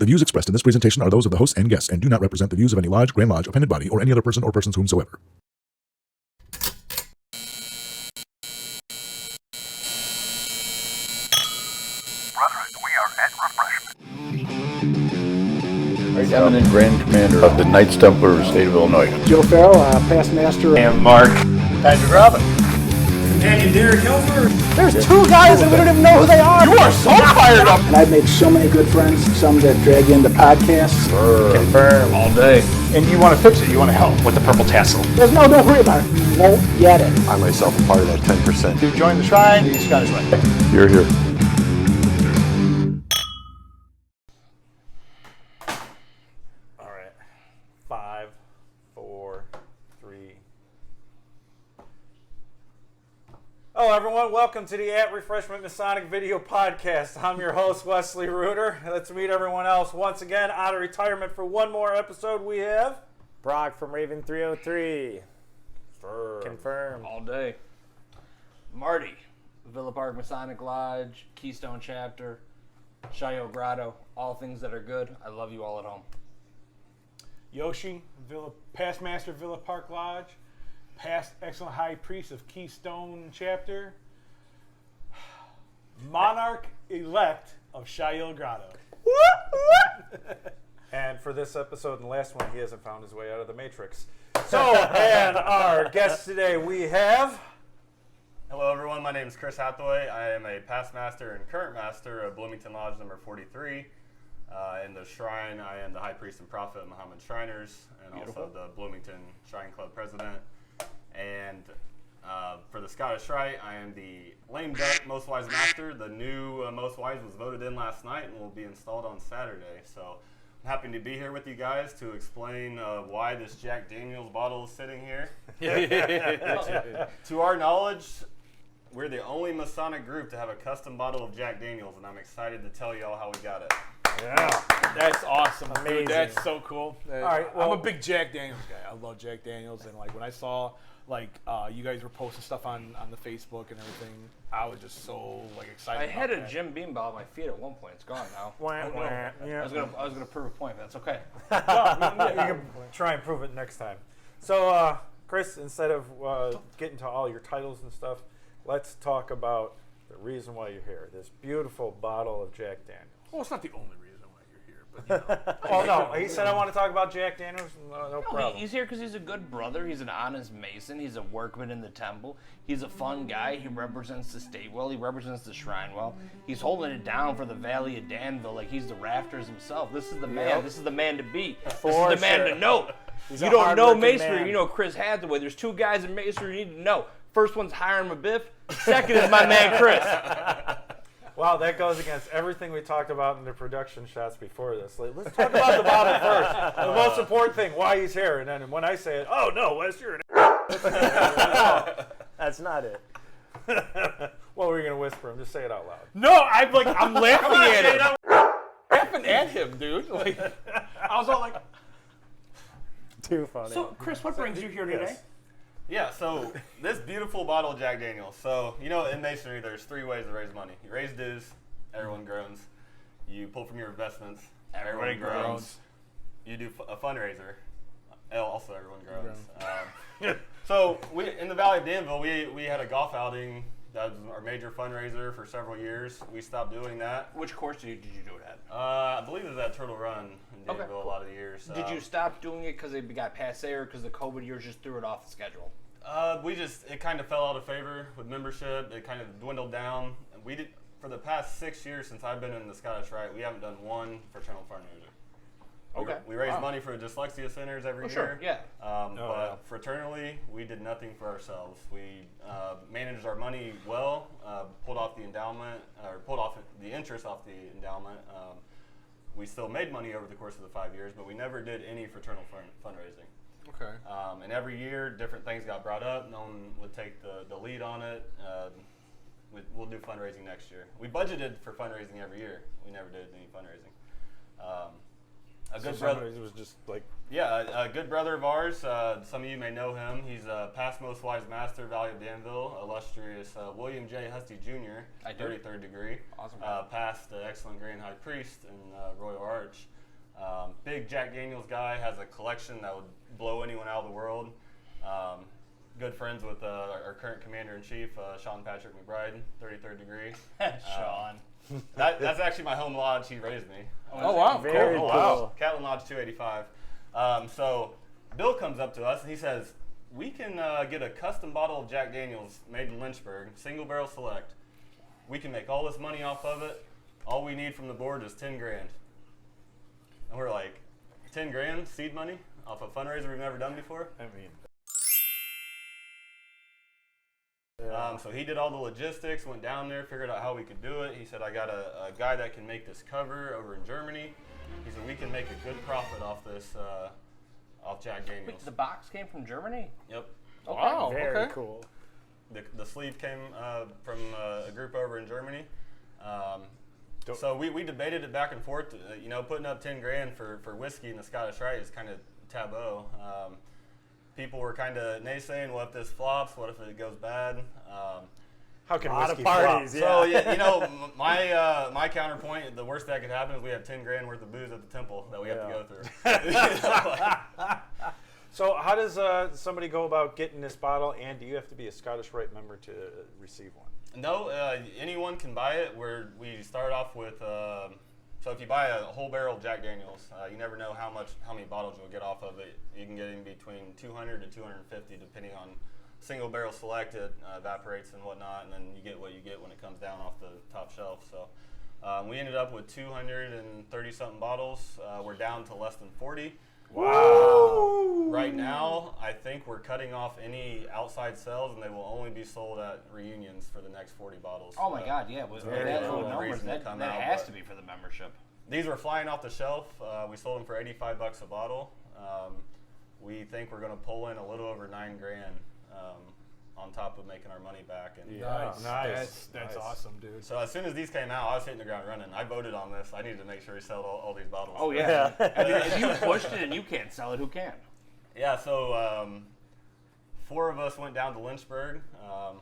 The views expressed in this presentation are those of the host and guests and do not represent the views of any lodge, Grand Lodge, appended body, or any other person or persons whomsoever. Brotherhood, we are at Refreshment. Eminent Grand Commander of the Knights Templar State of Illinois. Joe Farrell, past master. And Mark. Patrick Robin. Companion Derek Helfer. There's two guys and we don't even know who they are. You are so fired up. And I've made so many good friends, some that drag into podcasts. Confirm all day. And you want to fix it, you want to help. With the purple tassel. There's no, don't worry about it. You won't get it. I myself am part of that 10%. You join the shrine, the Scottish Rite. You're here. All right. 5, 4, 3. Hello, everyone. Welcome to the At Refreshment Masonic video podcast. I'm your host, Wesley Reuter. Let's meet everyone else once again out of retirement for one more episode. We have Brock from Raven 303. Confirm. All day. Marty, Villa Park Masonic Lodge, Keystone Chapter, Shayo Grotto, all things that are good. I love you all at home. Yoshi, past master Villa Park Lodge, past excellent high priest of Keystone Chapter, monarch elect of Shayo Grotto. And for this episode and the last one, he hasn't found his way out of the Matrix. So, and our guest today we have... Hello everyone, my name is Chris Hathaway. I am a past master and current master of Bloomington Lodge number 43. In the shrine, I am the High Priest and Prophet of Muhammad Shriners, and also the Bloomington Shrine Club President. And for the Scottish Rite, I am the Lame Duck Most Wise Master. The new Most Wise was voted in last night and will be installed on Saturday. So I'm happy to be here with you guys to explain why this Jack Daniels bottle is sitting here. To our knowledge, we're the only Masonic group to have a custom bottle of Jack Daniels, and I'm excited to tell y'all how we got it. Yeah, that's awesome. Amazing. Dude, that's so cool. All right, well, I'm a big Jack Daniels guy. I love Jack Daniels, and like when I saw you guys were posting stuff on the Facebook and everything, I was just so excited. I had a that. Jim Beam bottle at my feet at one point. It's gone now. Yeah. I was gonna prove a point, but that's okay. You can try and prove it next time. So, Chris, instead of getting to all your titles and stuff, let's talk about the reason why you're here. This beautiful bottle of Jack Daniels. Well, it's not the only reason why you're here, but Oh, no. He said I want to talk about Jack Daniels. No problem. He's here because he's a good brother. He's an honest Mason. He's a workman in the temple. He's a fun guy. He represents the state well. He represents the shrine well. He's holding it down for the Valley of Danville like he's the rafters himself. This is the man. Yep. This is the man to beat. This For is the man sure. to know. He's You a don't know hard-working Masonry. man. You know Chris Hathaway. There's two guys in Masonry you need to know. First one's Hiram Abiff. Second is my man Chris. Wow, that goes against everything we talked about in the production shots before this. Let's talk about the bottle first. The most important thing, why he's here. And then when I say it, oh, no, Wes, you're an That's not it. What were you going to whisper him? Just say it out loud. no, I'm laughing at him. Laughing at him, dude. I was all like. Too funny. So, Chris, what brings you here today? Yeah, so this beautiful bottle of Jack Daniels. So, in Masonry, there's 3 ways to raise money. You raise dues, everyone groans. You pull from your investments, everyone groans. You do a fundraiser, also everyone groans. So, in the Valley of Danville, we had a golf outing. That was our major fundraiser for several years. We stopped doing that. Which course did you do it at? I believe it was at Turtle Run in Danville a lot of the years. Did you stop doing it because it got passé or because the COVID years just threw it off the schedule? It kind of fell out of favor with membership. It kind of dwindled down. We did, for the past 6 years since I've been in the Scottish Rite, we haven't done one fraternal fundraiser. Okay. We raise money for dyslexia centers every year. Sure, yeah. But fraternally, we did nothing for ourselves. We managed our money well, pulled off the endowment, or pulled off the interest off the endowment. We still made money over the course of the 5 years, but we never did any fraternal fundraising. Okay. And every year, different things got brought up. No one would take the lead on it. We'll do fundraising next year. We budgeted for fundraising every year. We never did any fundraising. A good somebody brother. was just like, Yeah, a good brother of ours. Some of you may know him. He's a past most wise master, Valley of Danville, illustrious William J. Husty Jr., I do. 33rd degree. Awesome. Past excellent Grand High Priest in Royal Arch. Big Jack Daniels guy, has a collection that would blow anyone out of the world. Good friends with our current Commander-in-Chief, Sean Patrick McBride, 33rd degree. Sean. That's actually my home lodge. He raised me. Oh, wow. Very cool. cool. Catlin Lodge 285. So Bill comes up to us and he says, we can get a custom bottle of Jack Daniels made in Lynchburg, single barrel select. We can make all this money off of it. All we need from the board is 10 grand. And we're like, 10 grand seed money off a fundraiser we've never done before? I mean, So he did all the logistics, went down there, figured out how we could do it. He said, I got a guy that can make this cover over in Germany. He said, we can make a good profit off this, off Jack Daniels. Wait, the box came from Germany? Yep. Wow. Very okay. cool. The sleeve came from a group over in Germany. So we debated it back and forth. Putting up 10 grand for whiskey in the Scottish Rite is kind of taboo. People were kind of naysaying, what if this flops? What if it goes bad? how can A lot of whiskey parties, flop? yeah. So my counterpoint, the worst that could happen is we have 10 grand worth of booze at the temple that we have to go through. So how does somebody go about getting this bottle, and do you have to be a Scottish Rite member to receive one? No, anyone can buy it. We start off with, so if you buy a whole barrel of Jack Daniels, you never know how many bottles you'll get off of it. You can get in between 200 to 250 depending on single barrel select. It evaporates and whatnot, and then you get what you get when it comes down off the top shelf. So we ended up with 230 something bottles. We're down to less than 40. Wow. Right now, I think we're cutting off any outside sales, and they will only be sold at reunions for the next 40 bottles. Oh my God, yeah. With Very that low low numbers, reason to that come that out, has but- to be for the membership. These were flying off the shelf. We sold them for $85 a bottle. We think we're going to pull in a little over 9 grand on top of making our money back. And Nice. Nice. That's Nice. awesome, dude. so as soon as these came out, I was hitting the ground running. I voted on this. I needed to make sure we sold all these bottles. Oh yeah. I mean, if you pushed it and you can't sell it, who can? Yeah, so 4 of us went down to Lynchburg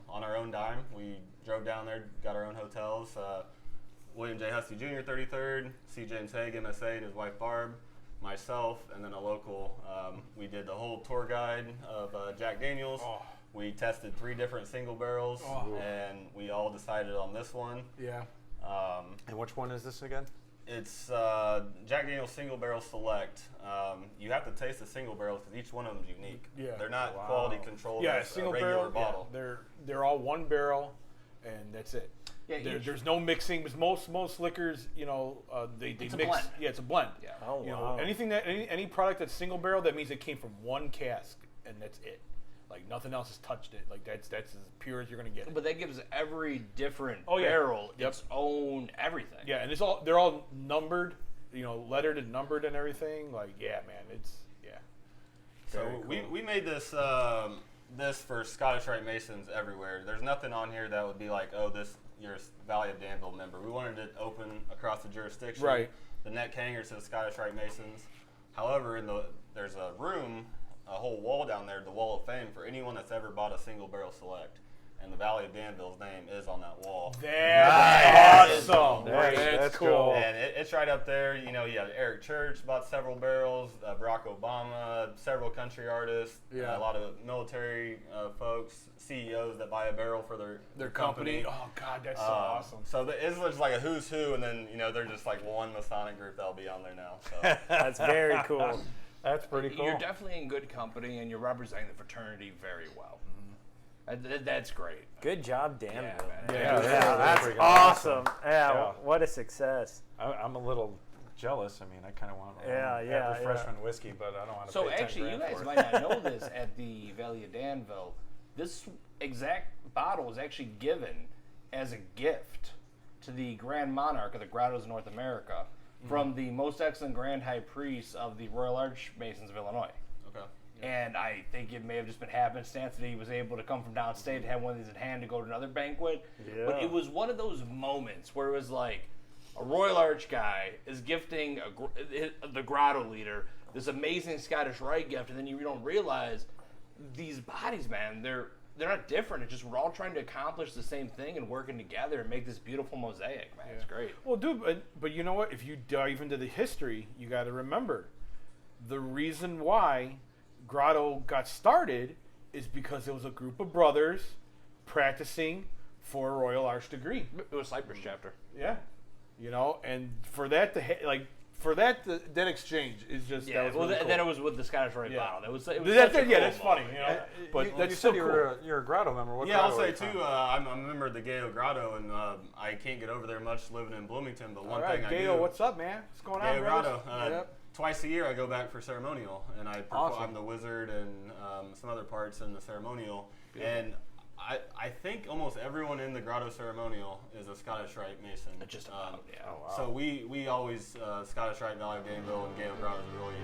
on our own dime. We drove down there, got our own hotels. William J. Husty Jr., 33rd, C. James Haig, MSA, and his wife Barb, myself, and then a local. We did the whole tour guide of Jack Daniels. Oh. We tested 3 different single barrels, and we all decided on this one. Yeah. And which one is this again? It's Jack Daniel's Single Barrel Select. You have to taste the single barrels because each one of them is unique. Yeah. They're not quality controlled Yeah, as single a regular barrel. bottle. Yeah, they're all one barrel, and that's it. Yeah, There's no mixing. Because most liquors, they It's a mix. blend. Yeah, it's a blend. Yeah. Oh, You wow. know, anything that any product that's single barrel, that means it came from one cask, and that's it. Like nothing else has touched it. Like that's as pure as you're gonna get it. But that gives every different Oh, yeah. barrel Yep. its own everything. Yeah, and they're all numbered, lettered and numbered and everything. Like, yeah, man, So Very we made this this for Scottish Rite Masons everywhere. There's nothing on here that would be like, oh, you're a Valley of Danville member. We wanted it open across the jurisdiction. Right. The neck hanger says Scottish Rite Masons. However, there's a room, a whole wall down there, the Wall of Fame, for anyone that's ever bought a single barrel select. And the Valley of Danville's name is on that wall. That's awesome. That's cool. cool. And it's right up there. You have Eric Church bought several barrels, Barack Obama, several country artists, Yeah. a lot of military folks, CEOs that buy a barrel for their company. Oh God, that's so awesome. So it's just like a who's who, and then they're just like one Masonic group that'll be on there now. So. That's very cool. That's pretty cool. You're definitely in good company, and you're representing the fraternity very well. That's great. Good job, Danville. man. Yeah, that's freaking awesome. Yeah, Yeah. what a success. I'm a little jealous. I mean, I kind of want Yeah, refreshment whiskey, but I don't want to So pay 10 actually, you grand guys for might it. not know this at the Valley of Danville. This exact bottle was actually given as a gift to the Grand Monarch of the Grottos of North America from the most excellent Grand High Priest of the Royal Arch Masons of Illinois. Okay. And I think it may have just been happenstance that he was able to come from downstate, have one of these in hand to go to another banquet. Yeah. But it was one of those moments where it was like, A Royal Arch guy is gifting the Grotto leader this amazing Scottish Rite gift, and then you don't realize these bodies, man, they're not different. It's just we're all trying to accomplish the same thing and working together and make this beautiful mosaic, man. It's great. Well, dude, but you know what? If you dive into the history, you got to remember the reason why Grotto got started is because it was a group of brothers practicing for a Royal Arch degree. It was Cyprus chapter. Yeah, you know, and for that that exchange is just Yeah, that was well, really cool. then it was with the Scottish Rite Yeah. bottle. It was such a That's cool that's funny. moment, You know? But you that's said so cool. you're a Grotto member. What Yeah, I'll Grotto are say you too. from? I'm a member of the Gayo Grotto, and I can't get over there much living in Bloomington. But one All right, thing I Gayo, do. what's up, man? What's going on, Gayo brothers? Grotto. Yep. Twice a year, I go back for ceremonial, and I perform. Awesome. I'm the wizard and some other parts in the ceremonial. And I think almost everyone in the Grotto ceremonial is a Scottish Rite Mason. Just about, yeah. So we always Scottish Rite, Valley of Danville, and Gayo Grotto is a really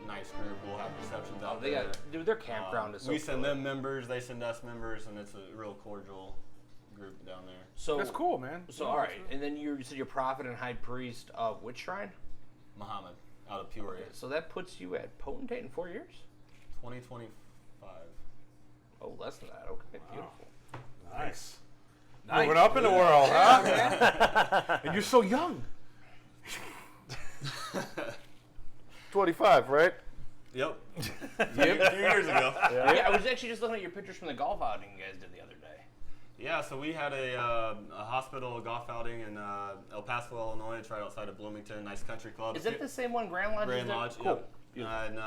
nice group. We'll have receptions out They there. got their campground is so we send cool. them members, they send us members, and it's a real cordial group down there. So That's cool, man. So all right, and then you said you're prophet and high priest of which shrine? Muhammad out of Peoria. So that puts you at potentate in 4 years? 2025. Oh, less than that. Okay, beautiful. Nice. Moving up in the world, huh? And you're so young. 25, right? Yep. A few years ago. Yeah, I was actually just looking at your pictures from the golf outing you guys did the other day. Yeah, so we had a hospital golf outing in El Paso, Illinois. It's right outside of Bloomington. Nice country club. Is that the same one Grand Lodge? Grand did? Lodge? Cool. Yep. And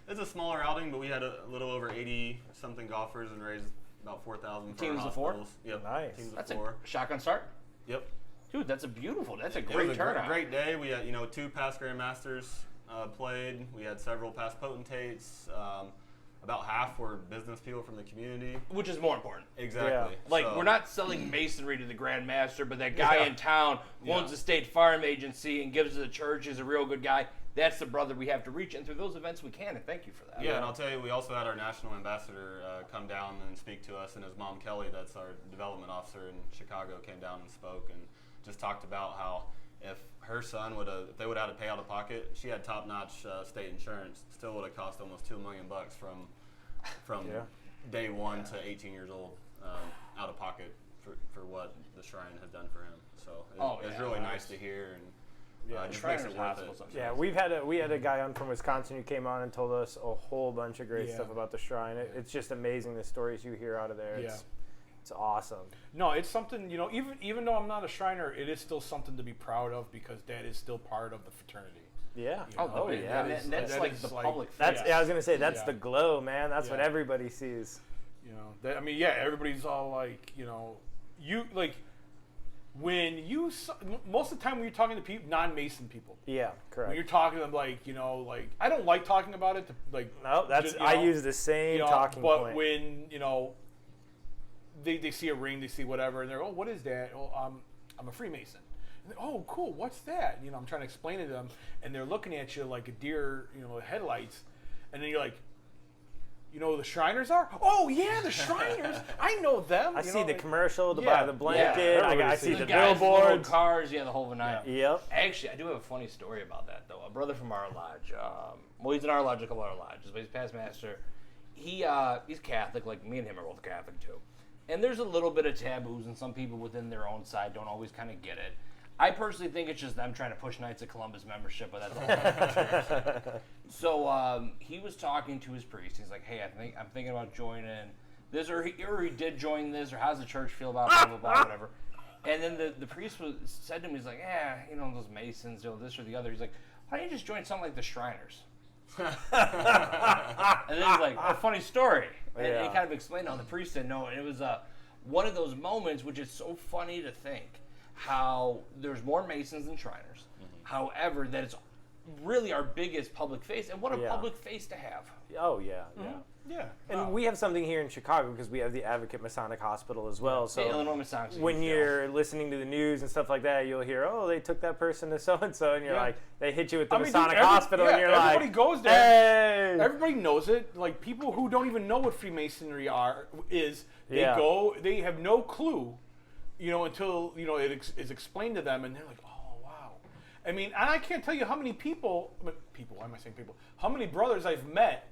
it's a smaller outing, but we had a little over 80-something golfers and raised about $4,000 for Teams our of four? hospitals. Yep. Nice. Teams That's of a 4. shotgun start? Yep. Dude, that's a It great was turnout. a great day. We had 2 past grandmasters played. We had several past potentates. About half were business people from the community. Which is more important. Exactly. Like, So- we're not selling masonry to the Grand Master, but that guy in town who owns the state farm agency and gives to the church is a real good guy. That's the brother we have to reach, and through those events we can, and thank you for that. Yeah, and I'll tell you, we also had our national ambassador come down and speak to us, and his mom, Kelly, that's our development officer in Chicago, came down and spoke and just talked about how if her son if they would have had to pay out of pocket, she had top-notch state insurance, still would have cost almost $2 million from day one to 18 years old out of pocket for what the Shrine has done for him. So it's really nice to hear, and it just makes it worth it. Yeah, we had a guy on from Wisconsin who came on and told us a whole bunch of great stuff about the Shrine. It's just amazing the stories you hear out of there. It's awesome. No, it's something, even though I'm not a Shriner, it is still something to be proud of because that is still part of the fraternity. Yeah. Yeah. And that's like the public face. That's I was gonna say that's the glow, man. That's what Yeah. everybody sees. Everybody's all like, when you most of the time when you're talking to people, non-Mason people. Yeah, correct. When you're talking to them, I don't like talking about it. No, that's I use the same talking but point. when they see a ring, they see whatever, and they're, oh, what is that? Oh, I'm a Freemason. And oh, cool. What's that? I'm trying to explain it to them, and they're looking at you like a deer, headlights, and then you're like, who the Shriners are? Oh yeah, the Shriners. I know them. I see the commercial to Yeah. buy the blanket. Yeah. I see the guys, little billboards. cars, the whole nine. Yep. Actually, I do have a funny story about that, though. A brother from our lodge, he's in our lodge, a couple other lodges, but he's past master. He's Catholic, like me and him are both Catholic, too. And there's a little bit of taboos, and some people within their own side don't always kind of get it. I personally think it's just them trying to push Knights of Columbus membership, but that's a whole other thing. So he was talking to his priest. He's like, "Hey, I'm thinking about joining this, or he did join this, or how's the church feel about blah blah blah, whatever." And then the priest said to him, he's like, "Yeah, those Masons, this or the other." He's like, "Why don't you just join something like the Shriners?" And then he's like, "A funny story." And he kind of explained how the priest didn't know, and it was one of those moments which is so funny to think. How there's more Masons than Shriners. However, that it's really our biggest public face, and what a public face to have. Oh yeah, Yeah. And we have something here in Chicago because we have the Advocate Masonic Hospital as well. So Illinois Masonic. when you're listening to the news and stuff like that, you'll hear, "Oh, they took that person to so and so," and you're like, they hit you with the Masonic Hospital, and you're everybody like, goes there. "Hey!" Everybody knows it. Like people who don't even know what Freemasonry is, they Yeah. go. They have no clue, until it is explained to them, and they're like, "Oh wow, I mean, and I can't tell you how many people, why am I saying people? How many brothers I've met,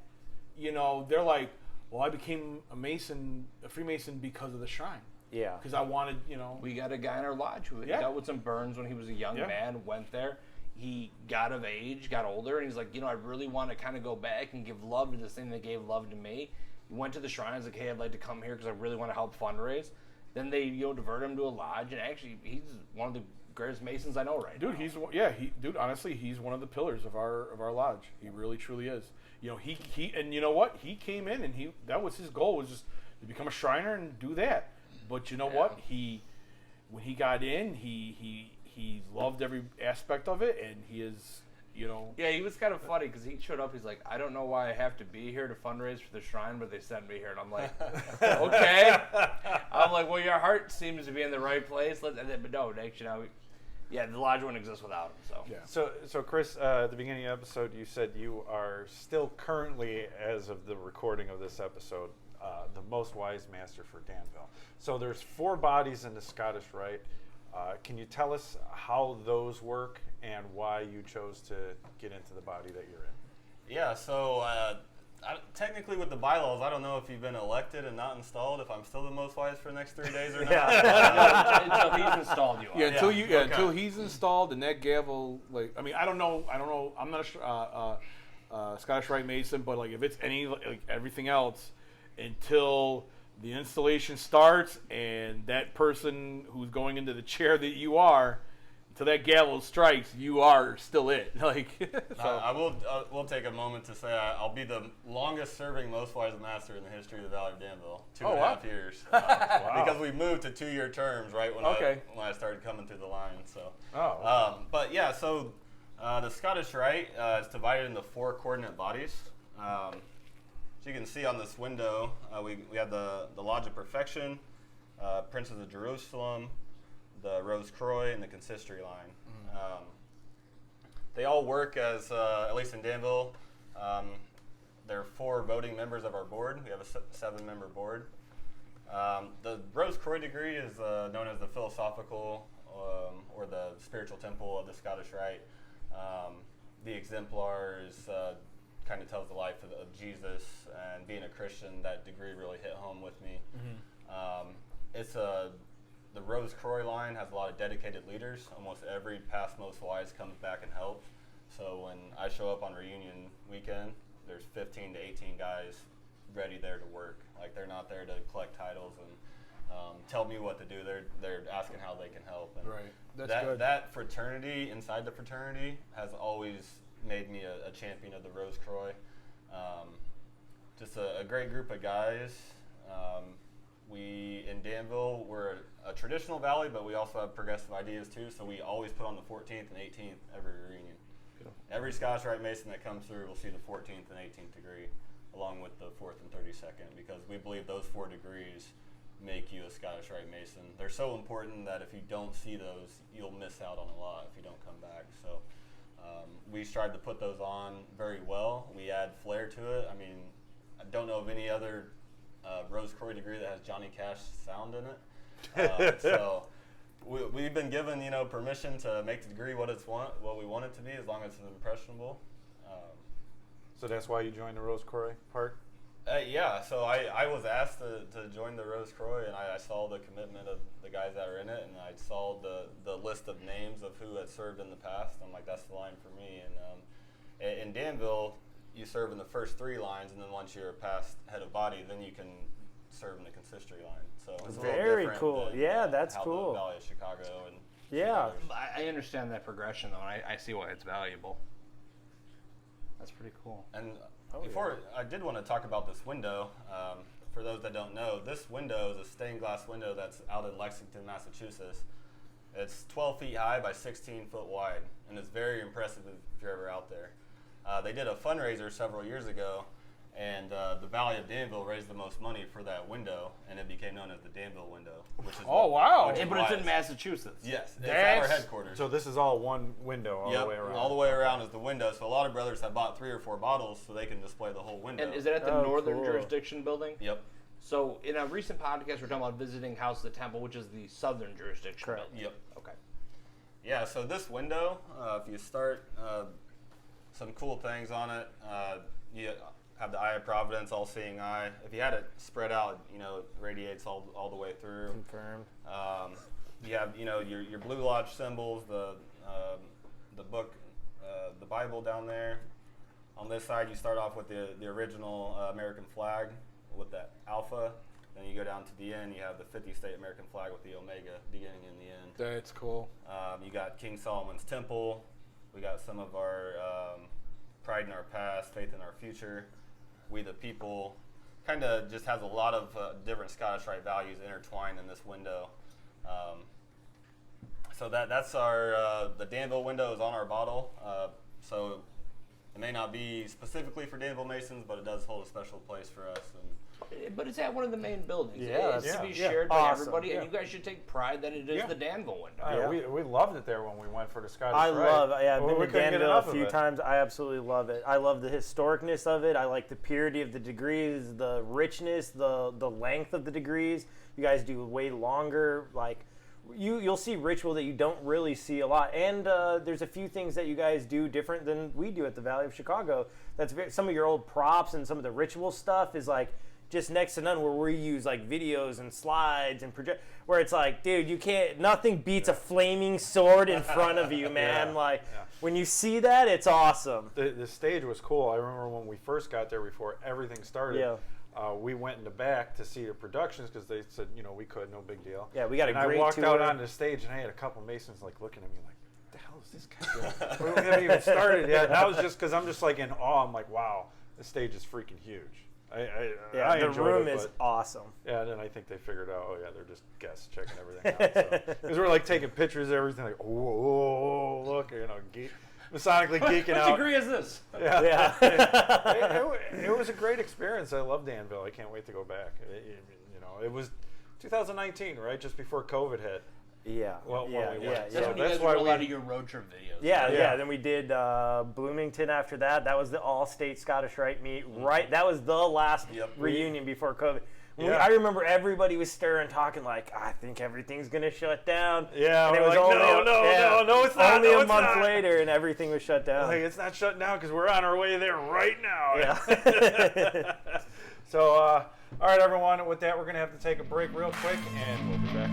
you know, they're like, well, I became a Freemason because of the shrine. Yeah. Because I wanted, you know. We got a guy in our lodge who dealt with some burns when he was a young man, went there. He got of age, got older, and he's like, you know, I really want to kind of go back and give love to this thing that gave love to me. He went to the shrine. He's like, hey, I'd like to come here because I really want to help fundraise. Then they, you know, divert him to a lodge, and actually, he's one of the greatest Masons I know right now. Dude, honestly, he's one of the pillars of our lodge. He really, truly is. You know, he and you know what? He came in and that was his goal, was just to become a Shriner and do that. But you know what? When he got in, he loved every aspect of it, and he is, you know. Yeah, he was kind of funny because he showed up. He's like, I don't know why I have to be here to fundraise for the shrine, but they sent me here. And I'm like, okay. I'm like, well, your heart seems to be in the right place. But no, actually, now, the lodge wouldn't exist without him. So Chris, at the beginning of the episode, you said you are still currently, as of the recording of this episode, the most wise master for Danville. So there's 4 bodies in the Scottish Rite. Can you tell us how those work and why you chose to get into the body that you're in? Yeah, so technically with the bylaws, I don't know if you've been elected and not installed, if I'm still the most wise for the next 3 days or not. Until he's installed, you are. Until he's installed and that gavel, like, I mean, I don't know. I'm not a Scottish Rite Mason, but like if it's everything else, until the installation starts and that person who's going into the chair that you are, until that gavel strikes, you are still it. Like, so. We'll take a moment to say I'll be the longest serving most wise master in the history of the Valley of Danville. 2.5 years. Because we moved to 2-year terms right when I started coming through the line. So. But yeah, so the Scottish Rite is divided into 4 coordinate bodies. So you can see on this window, we have the Lodge of Perfection, Princes of Jerusalem, the Rose Croix, and the Consistory line. They all work as, at least in Danville, there are 4 voting members of our board. We have a 7-member board. The Rose Croix degree is known as the philosophical or the spiritual temple of the Scottish Rite. The exemplar is kind of tells the life of Jesus, and being a Christian, that degree really hit home with me. The Rose Croix line has a lot of dedicated leaders. Almost every past most wise comes back and helps. So when I show up on reunion weekend, there's 15 to 18 guys ready there to work. Like, they're not there to collect titles and tell me what to do. They're asking how they can help. And That's good. That fraternity inside the fraternity has always made me a champion of the Rose Croix. Just a great group of guys. We in Danville, we're a traditional valley, but we also have progressive ideas too. So we always put on the 14th and 18th every reunion. Every Scottish Rite Mason that comes through will see the 14th and 18th degree, along with the 4th and 32nd, because we believe those 4 degrees make you a Scottish Rite Mason. They're so important that if you don't see those, you'll miss out on a lot if you don't come back. So we strive to put those on very well. We add flair to it. I mean, I don't know of any other Rose Croix degree that has Johnny Cash sound in it. So we've been given, permission to make the degree what we want it to be, as long as it's impressionable. So that's why you joined the Rose Croix part? Yeah, so I was asked to join the Rose Croix, and I saw the commitment of the guys that are in it, and I saw the list of names of who had served in the past. I'm like, that's the line for me. And in Danville, you serve in the first 3 lines, and then once you're past head of body, then you can serve in the consistory line. So it's very cool. Than, yeah, that's how cool. The Valley of Chicago and yeah, I understand that progression though, and I see why it's valuable. That's pretty cool. And I did want to talk about this window. For those that don't know, this window is a stained glass window that's out in Lexington, Massachusetts. It's 12 feet high by 16 foot wide, and it's very impressive if you're ever out there. They did a fundraiser several years ago, and the Valley of Danville raised the most money for that window, and it became known as the Danville window. Which is wow! But it's in Massachusetts. Yes, it's at our headquarters. So this is all one window all the way around. All the way around is the window. So a lot of brothers have bought 3 or 4 bottles so they can display the whole window. And is it at the Northern Jurisdiction building? Yep. So in a recent podcast, we're talking about visiting House of the Temple, which is the Southern Jurisdiction building. Yep. Okay. Yeah, so this window, if you start, some cool things on it. You have the Eye of Providence, all-seeing eye. If you had it spread out, you know, it radiates all the way through. Confirmed. You have, you know, your Blue Lodge symbols, the book, the Bible down there. On this side, you start off with the original American flag with that alpha. Then you go down to the end, you have the 50-state American flag with the omega beginning and the end. That's cool. You got King Solomon's Temple. We got some of our pride in our past, faith in our future. We the people. Kind of just has a lot of different Scottish Rite values intertwined in this window. So that's our, the Danville window is on our bottle. So it may not be specifically for Danville Masons, but it does hold a special place for us. But it's at one of the main buildings. Yeah, It's to be yeah. shared by Awesome. everybody, and you guys should take pride that it is the Danville window. We loved it there when we went for the Scottish I Rite. love it. Yeah, I've We been to couldn't get Danville a enough of few it. times. I absolutely love it. I love the historicness of it. I like the purity of the degrees, the richness, the length of the degrees. You guys do way longer. Like you'll see ritual that you don't really see a lot. And there's a few things that you guys do different than we do at the Valley of Chicago. That's some of your old props and some of the ritual stuff is like just next to none, where we use like videos and slides and project, where it's like, dude, you can't, nothing beats a flaming sword in front of you, man. When you see that, it's awesome. The stage was cool. I remember when we first got there before everything started. We went in the back to see the productions because they said, you know, we could, no big deal. Yeah, we got a and great I walked tour. out onto the stage and I had a couple Masons like looking at me like, what the hell is this guy doing? We haven't even started yet. And that was just because I'm just like in awe. I'm like, wow, this stage is freaking huge. I the enjoyed room it, is but- awesome. Yeah, and then I think they figured out, oh yeah, they're just guests checking everything out. Because we're like taking pictures of everything, like, oh, look, you know, Masonically geeking What out. degree is this? Yeah. It was a great experience. I love Danville. I can't wait to go back. You know, it was 2019, right? Just before COVID hit. Yeah. When we went. That's So when you guys why roll out of your road trip videos. Yeah. Then we did Bloomington after that. That was the all-state Scottish Rite meet. Right. That was the last reunion before COVID. I remember everybody was stirring, talking like, I think everything's gonna shut down. Yeah. And it we're was like, only no, it's not. Only no, a it's month not. later, and everything was shut down. Like, it's not shut down because we're on our way there right now. Yeah. So, all right, everyone. With that, we're gonna have to take a break real quick, and we'll be back.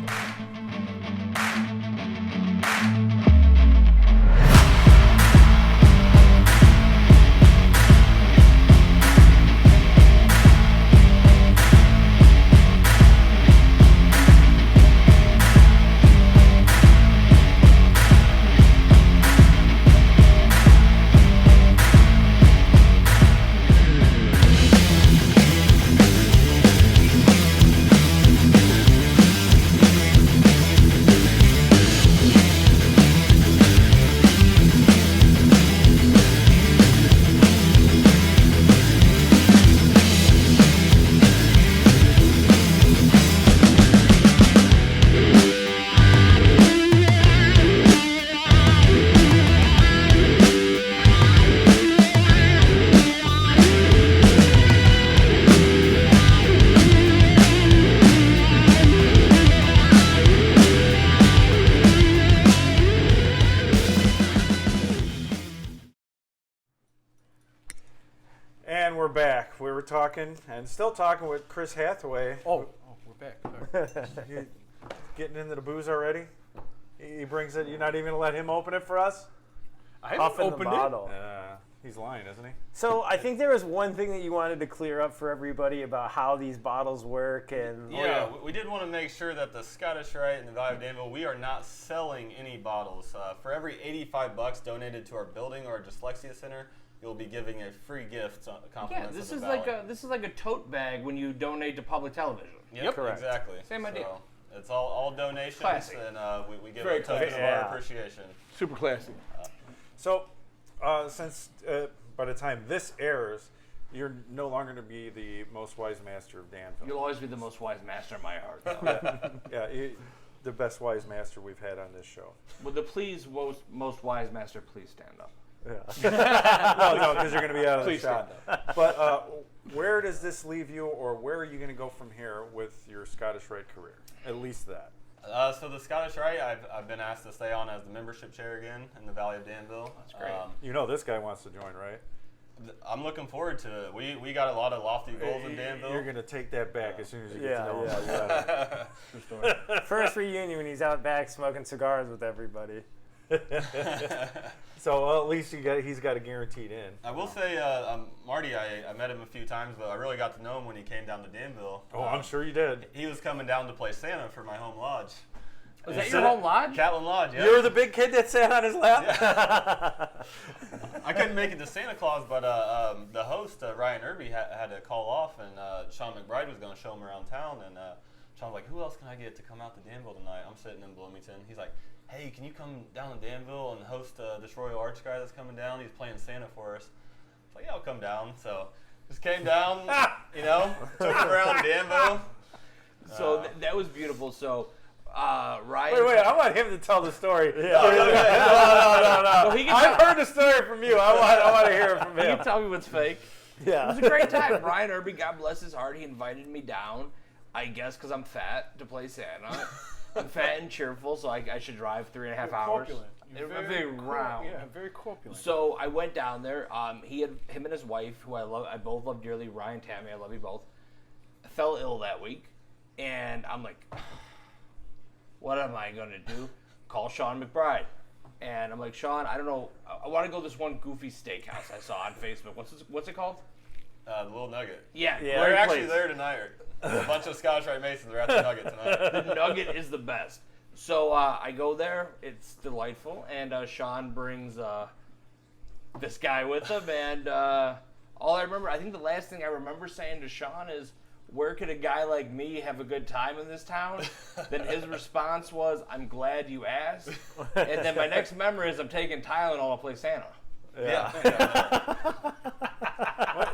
And we're back. We were talking and still talking with Chris Hathaway. Oh, we're back. You getting into the booze already? He brings it. You're not even gonna let him open it for us? I haven't Puff in the opened bottle. He's lying, isn't he? So I think there was one thing that you wanted to clear up for everybody about how these bottles work, and We did want to make sure that the Scottish Rite and the Valley of Danville, we are not selling any bottles. For every $85 donated to our building or our dyslexia center, you'll be giving a free gift. Yeah, Compliments this of is the like Valley. this is like a tote bag when you donate to public television. Yep, Correct. exactly. Same idea. So it's all donations, Classy. and we give Very a token of classy. our Yeah. appreciation. Super classy. So, since by the time this airs, you're no longer going to be the most wise master of Danville. You'll always be the most wise master in my heart. Though. The best wise master we've had on this show. Would the please most wise master please stand up? No, because you're going to be out of the Please shot. But where does this leave you, or where are you going to go from here with your Scottish Rite career? At least that. So the Scottish Rite, I've been asked to stay on as the membership chair again in the Valley of Danville. That's great. You know this guy wants to join, right? I'm looking forward to it. We got a lot of lofty goals in Danville. You're going to take that back as soon as you get Yeah, to know yeah, him. First reunion when he's out back smoking cigars with everybody. So at least he's got a guaranteed in. I will say, Marty, I met him a few times, but I really got to know him when he came down to Danville. Oh, I'm sure you did. He was coming down to play Santa for my home lodge. Was that your home lodge? Catlin Lodge, yeah. You were the big kid that sat on his lap? I couldn't make it to Santa Claus, but the host, Ryan Irby, had to call off, and Sean McBride was going to show him around town. And Sean was like, who else can I get to come out to Danville tonight? I'm sitting in Bloomington. He's like, hey, can you come down to Danville and host this Royal Arch guy that's coming down? He's playing Santa for us. I was like, yeah, I'll come down. So just came down, took him around Danville. So that was beautiful. So Ryan. Wait, I want him to tell the story. No. So he can I've heard the story from you. I want to hear it from He him. can tell me what's fake. Yeah. It was a great time. Ryan Irby, God bless his heart, he invited me down, I guess because I'm fat, to play Santa. I'm fat and cheerful, so I should drive 3.5 hours. You're I'm very round. Yeah, very corpulent. So I went down there. Him and his wife, who I both love dearly, Ryan, Tammy, I love you both, fell ill that week, and I'm like, what am I gonna do? Call Sean McBride, and I'm like, Sean, I don't know. I want to go to this one goofy steakhouse I saw on Facebook. What's it called? The Little Nugget. Yeah, We're great actually place. there tonight. A bunch of Scottish Rite Masons are at the Nugget tonight. The Nugget is the best. So I go there. It's delightful. And Sean brings this guy with him. And all I remember, I think the last thing I remember saying to Sean is, where could a guy like me have a good time in this town? Then his response was, I'm glad you asked. And then my next memory is I'm taking Tylenol to play Santa. Yeah.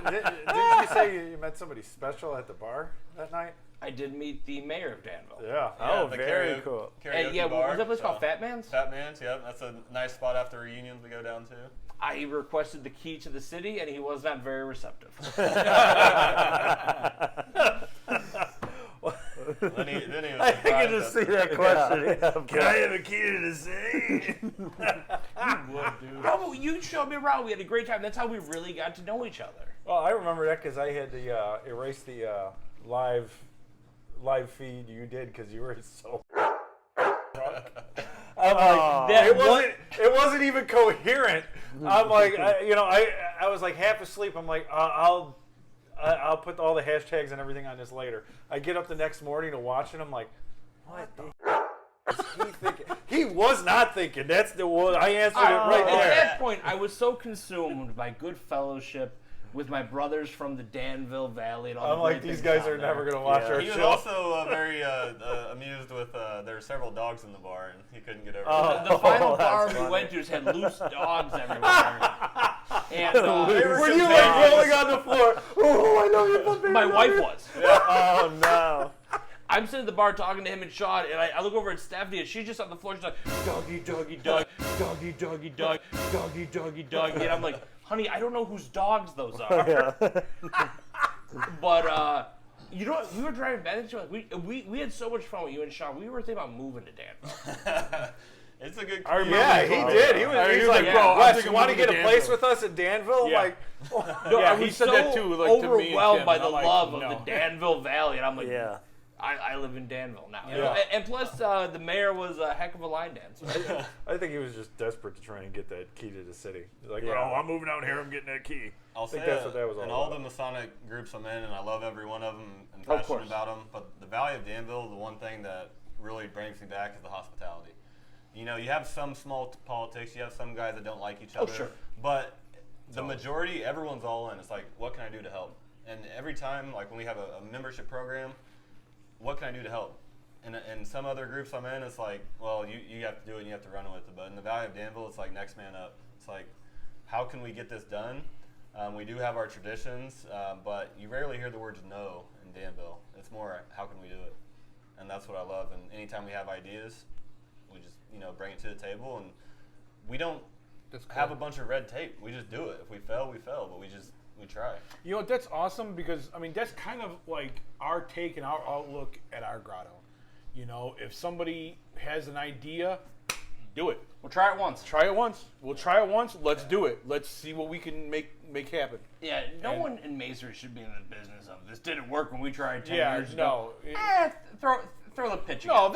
Didn't you say you met somebody special at the bar that night? I did meet the mayor of Danville. Yeah. Oh, the very cool. Karaoke And yeah, bar, what's that place so- called? Fat Man's? Fat Man's, yeah. That's a nice spot after reunions we go down to. I requested the key to the city, and he was not very receptive. Then he was I can just see that question. Can I have a key to the city? How about you showed me around? We had a great time. That's how we really got to know each other. Well, I remember that because I had to erase the live feed you did because you were so drunk. I'm like, it wasn't even coherent. I'm like, I was like half asleep. I'm like, I'll put all the hashtags and everything on this later. I get up the next morning to watch it. I'm like, what the is he thinking? He was not thinking. That's the one. I answered it right At there. that point, I was so consumed by good fellowship with my brothers from the Danville Valley. And all I'm the like, great these things guys down are there. never gonna watch our He was show. also very amused with there were several dogs in the bar, and he couldn't get over that. The final bar we went to just had loose dogs everywhere. And Were you like rolling on the floor? Oh, I love you, puppy. my wife was. Oh, no. I'm sitting at the bar talking to him and Sean, and I look over at Stephanie, and she's just on the floor. She's like, doggy, doggy, dog, doggy, doggy, dog, doggy, doggy, dog. And I'm like, honey, I don't know whose dogs those are. But you know what? We were driving back into it. We had so much fun with you and Sean. We were thinking about moving to Danville. It's a good. Yeah, he did. He's like, yeah. bro, I'm Wes, thinking you want to moving get to a place Danville. with us in Danville? Yeah. Like, No, Yeah, I he was said so that too, like, to me and overwhelmed Kim, by and the I'm like, love of no. the Danville Valley, and I'm like, Yeah. I live in Danville now. Yeah. And plus, the mayor was a heck of a line dancer. I think he was just desperate to try and get that key to the city. He's like, Oh, bro, I'm moving out here. I'm getting that key. I'll think say that's what that was all in all about. the Masonic groups I'm in, and I love every one of them and Of passionate course. about them. But the Valley of Danville, the one thing that really brings me back is the hospitality. You know, you have some small politics, you have some guys that don't like each other. sure. But the majority, everyone's all in. It's like, what can I do to help? And every time, like when we have a membership program, what can I do to help? And some other groups I'm in, it's like, well, you have to do it and you have to run with it. But in the Valley of Danville, it's like next man up. It's like, how can we get this done? We do have our traditions, but you rarely hear the words no in Danville. It's more, how can we do it? And that's what I love. And anytime we have ideas, we just, bring it to the table. And we don't have a bunch of red tape. We just do it. If we fail, we fail. But we try. You know, that's awesome because, I mean, that's kind of like our take and our outlook at our grotto. You know, if somebody has an idea, do it. We'll try it once. Try it once. We'll try it once. Let's do it. Let's see what we can make happen. Yeah, no one in Masonry should be in the business of this. Didn't work when we tried 10 years no. ago. Throw the pitch again. No,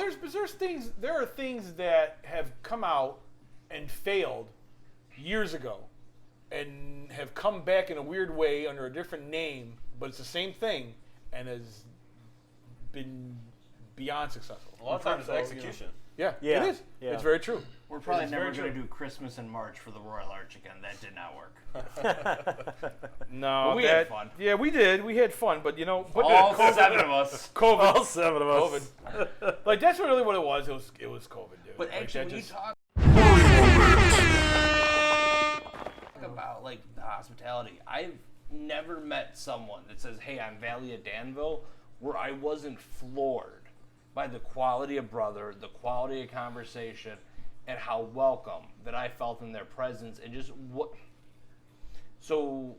there are things that have come out and failed years ago and have come back in a weird way under a different name, but it's the same thing and has been beyond successful. A lot of times it's execution. Yeah, Yeah. it is. Yeah. It's very true. We're probably It's never very going to true. do Christmas in March for the Royal Arch again. That did not work. No, But we had fun. Yeah, we did. We had fun, but but All COVID, 7 of us. COVID, All 7 of us. COVID. Like that's really what it was. It was COVID, dude. But Like, actually, that when you just- talk about like the hospitality, I've never met someone that says, "Hey, I'm Valley of Danville," where I wasn't floored by the quality of brother, the quality of conversation, and how welcome that I felt in their presence, and just what. So,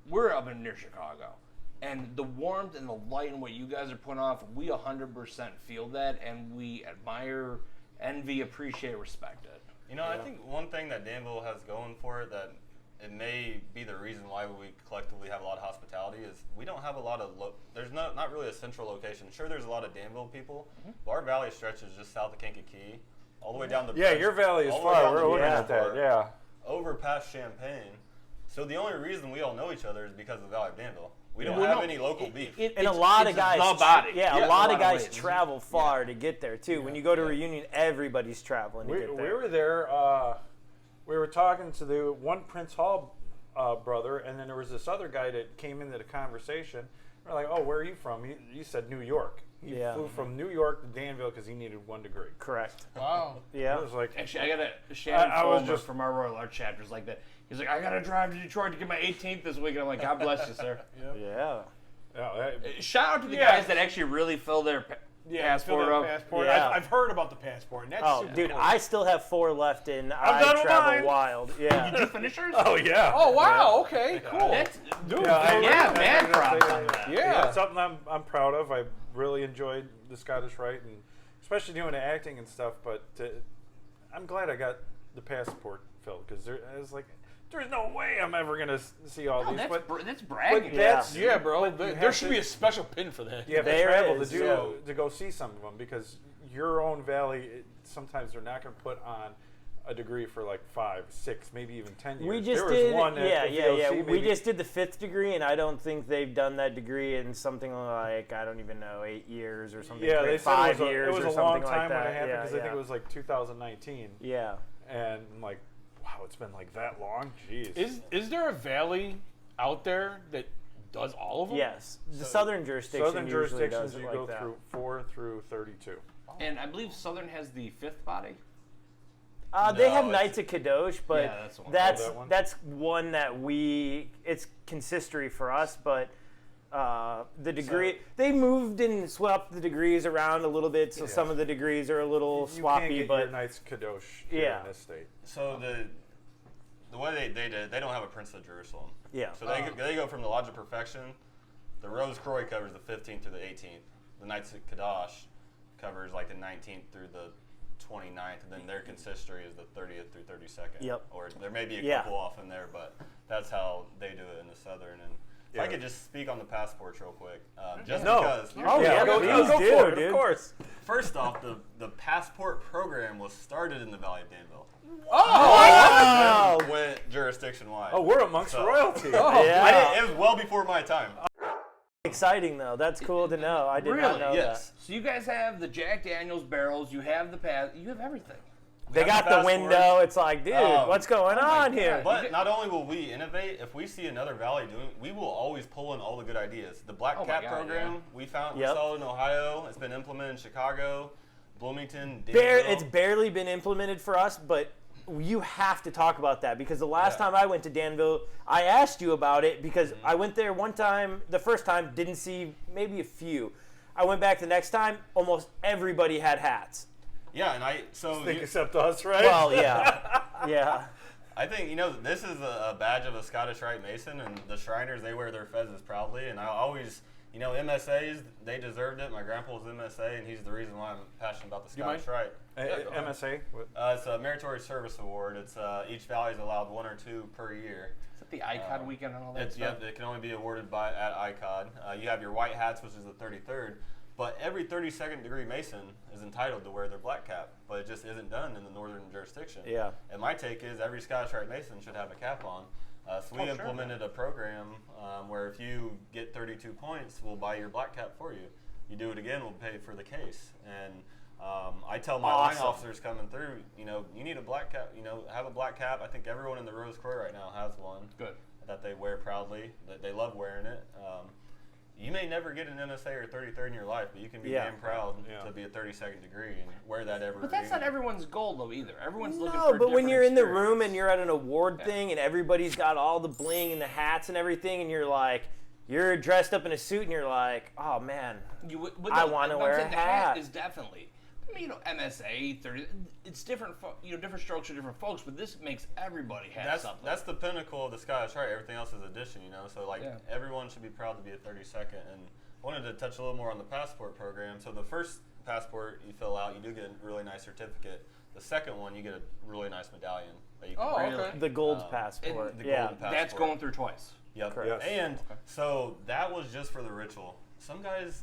we're up in near Chicago, and the warmth and the light and what you guys are putting off, we 100% feel that, and we admire, envy, appreciate, respect it. You know, I think one thing that Danville has going for it that it may be the reason why we collectively have a lot of hospitality is we don't have a lot of there's not really a central location. Sure, there's a lot of Danville people, but our valley stretches just south of Kankakee, all the way down to Yeah, your valley is all the way far. down We're to looking at Bridgeport, that. Yeah. over past Champaign. So the only reason we all know each other is because of the Valley of Danville. We don't Well, have no, any local beef. And a lot of guys, the body. a lot of guys ways. travel far to get there too. When you go to reunion, everybody's traveling to We get there. were there. We were talking to the one Prince Hall brother, and then there was this other guy that came into the conversation. We're like, "Oh, where are you from?" He said New York. He flew from New York to Danville because he needed 1 degree. Correct. Wow. Yeah. It was like, Actually, I got a Shannon I was Fulmer just- from our Royal Arch chapters like that. He's like, I got to drive to Detroit to get my 18th this week. And I'm like, God bless you, sir. Yeah. Shout out to the Yeah. guys that actually really fill their passport fill up. that passport. Yeah. I've heard about the passport, and that's Oh, super dude, cool. I still have 4 left, and done I with travel mine. wild. Yeah. Did you finish yours? oh yeah. Oh wow! Okay, cool. That's, Dude, yeah, man, props on that. Yeah. It's something I'm proud of. I really enjoyed the Scottish Rite, and especially doing the acting and stuff. But I'm glad I got the passport filled because I was like, there's no way I'm ever gonna see all No, these. that's bragging. that's Yeah, bro. but you There have should to- be a special pin for that. You have to There travel is, to do yeah. to go see some of them because your own valley. Sometimes they're not going to put on a degree for like 5, 6, maybe even 10 years. We just there was did, one at the VOC, We maybe- just did the 5th degree, and I don't think they've done that degree in something like, I don't even know, 8 years or something. Yeah, crazy. they said 5 it years was or a something long like time that. when it happened yeah, because I think it was like 2019. Yeah. And I'm like, wow, it's been like that long. Jeez. Is there a valley out there that does all of them? Yes. The southern jurisdiction Southern usually jurisdictions, does it you like go that. through 4 through 32. And I believe Southern has the 5th body. They No, have it's- Knights of Kadosh, but Yeah, that's the one. that's that one? that's one that it's consistory for us, but the degree they moved and swapped the degrees around a little bit, so some of the degrees are a little You swappy, can't get but your Knights Kadosh here Yeah. in this state. So the way they did, they don't have a Prince of Jerusalem. yeah. So they go from the Lodge of Perfection. The Rose Croix covers the 15th through the 18th. The Knights of Kadosh covers like the 19th through the 29th, and then their consistory is the 30th through 32nd. Yep. Or there may be a Yeah. couple off in there, but that's how they do it in the Southern. And if I could just speak on the passports real quick, just because. Oh yeah, go please for do, it, dude. of course. First off, the passport program was started in the Valley of Danville. Oh, Went jurisdiction wide. Oh, we're amongst So- royalty. yeah. It was well before my time. Exciting though. That's cool to know. I did not know Yes. So you guys have the Jack Daniels barrels. You have the you have everything. that. They got the passport. window. It's like, dude, what's going on here? But not only will we innovate, if we see another valley doing, we will always pull in all the good ideas. The Black Oh my Cap God, program yeah. we saw it in Ohio. It's been implemented in Chicago, Bloomington, Danville. It's barely been implemented for us, but you have to talk about that because the last time I went to Danville, I asked you about it because I went there one time, the first time, didn't see maybe a few. I went back the next time, almost everybody had hats. Yeah, and Except us, right? Well, yeah. Yeah. I think, this is a badge of a Scottish Rite Mason, and the Shriners, they wear their fezzes proudly, and I always MSAs, they deserved it. My grandpa was MSA, and he's the reason why I'm passionate about the you mind? Scottish Rite. MSA? It's a Meritorious Service Award. It's each valley is allowed 1 or 2 per year. Is it the ICOD weekend and all that It's stuff? It can only be awarded at ICOD. You have your white hats, which is the 33rd, but every 32nd degree Mason is entitled to wear their black cap, but it just isn't done in the northern jurisdiction. Yeah. And my take is every Scottish Rite Mason should have a cap on. So we implemented a program where if you get 32 points, we'll buy your black cap for you. You do it again, we'll pay for the case. And I tell my line officers coming through, you need a black cap, have a black cap. I think everyone in the Rose Quarter right now has one. Good. That they wear proudly, that they love wearing it. You may never get an MSA or 33rd in your life, but you can be damn proud to be a 32nd degree and wear that every But that's not everyone's goal, though, either. Everyone's looking No, for but when you're in the experience. room and you're at an award thing and everybody's got all the bling and the hats and everything, and you're dressed up in a suit and you're like, oh man, I want to wear a the hat. Is definitely, MSA 30. It's different, different strokes for different folks. But this makes everybody have something. That's the pinnacle of the Scottish Rite. Everything else is addition, So everyone should be proud to be a 32nd. And I wanted to touch a little more on the passport program. So the first passport you fill out, you do get a really nice certificate. The second one, you get a really nice medallion that you can wear. The gold passport. The golden passport. That's going through twice. Yep. Yes. And so that was just for the ritual. Some guys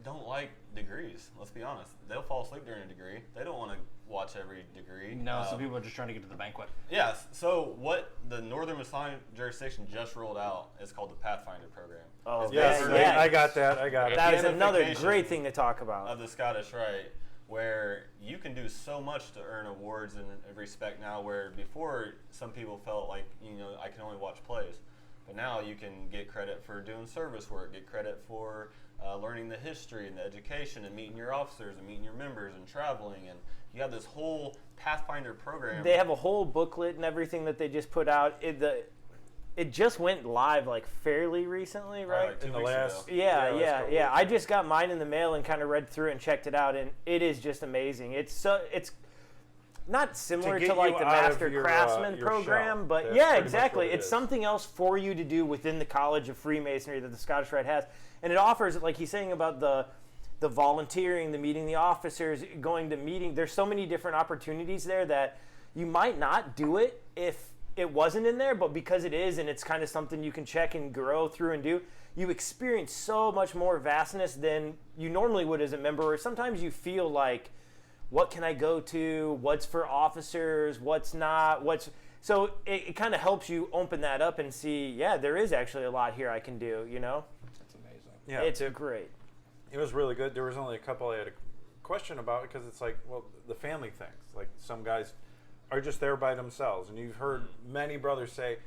don't like degrees. Let's be honest. They'll fall asleep during a degree. They don't want to watch every degree. No, some people are just trying to get to the banquet. Yes. So what the Northern Masonic jurisdiction just rolled out is called the Pathfinder program. Oh, Yes, yes. I got that. That is another Gamification great thing to talk about. of the Scottish Rite, where you can do so much to earn awards in respect now, where before some people felt like, I can only watch plays. But now you can get credit for doing service work, get credit for learning the history and the education and meeting your officers and meeting your members and traveling. And you have this whole Pathfinder program. They have a whole booklet and everything that they just put out. It just went live fairly recently, right? Like 2 In the weeks last- ago. Yeah. I just got mine in the mail and kind of read through it and checked it out, and it is just amazing. It's not similar get to like you the out of Master your, Craftsman your program, shell. but That's yeah, pretty much exactly. what it It's is. something else for you to do within the College of Freemasonry that the Scottish Rite has, and it offers, like he's saying about the volunteering, the meeting the officers, going to meeting. There's so many different opportunities there that you might not do it if it wasn't in there, but because it is, and it's kind of something you can check and grow through and do, you experience so much more vastness than you normally would as a member. Or sometimes you feel like, what can I go to? What's for officers? What's not? So it kind of helps you open that up and see, there is actually a lot here I can do, That's amazing. Yeah, It's great. It was really good. There was only a couple I had a question about because it's like, well, the family things. Like some guys are just there by themselves, and you've heard many brothers say,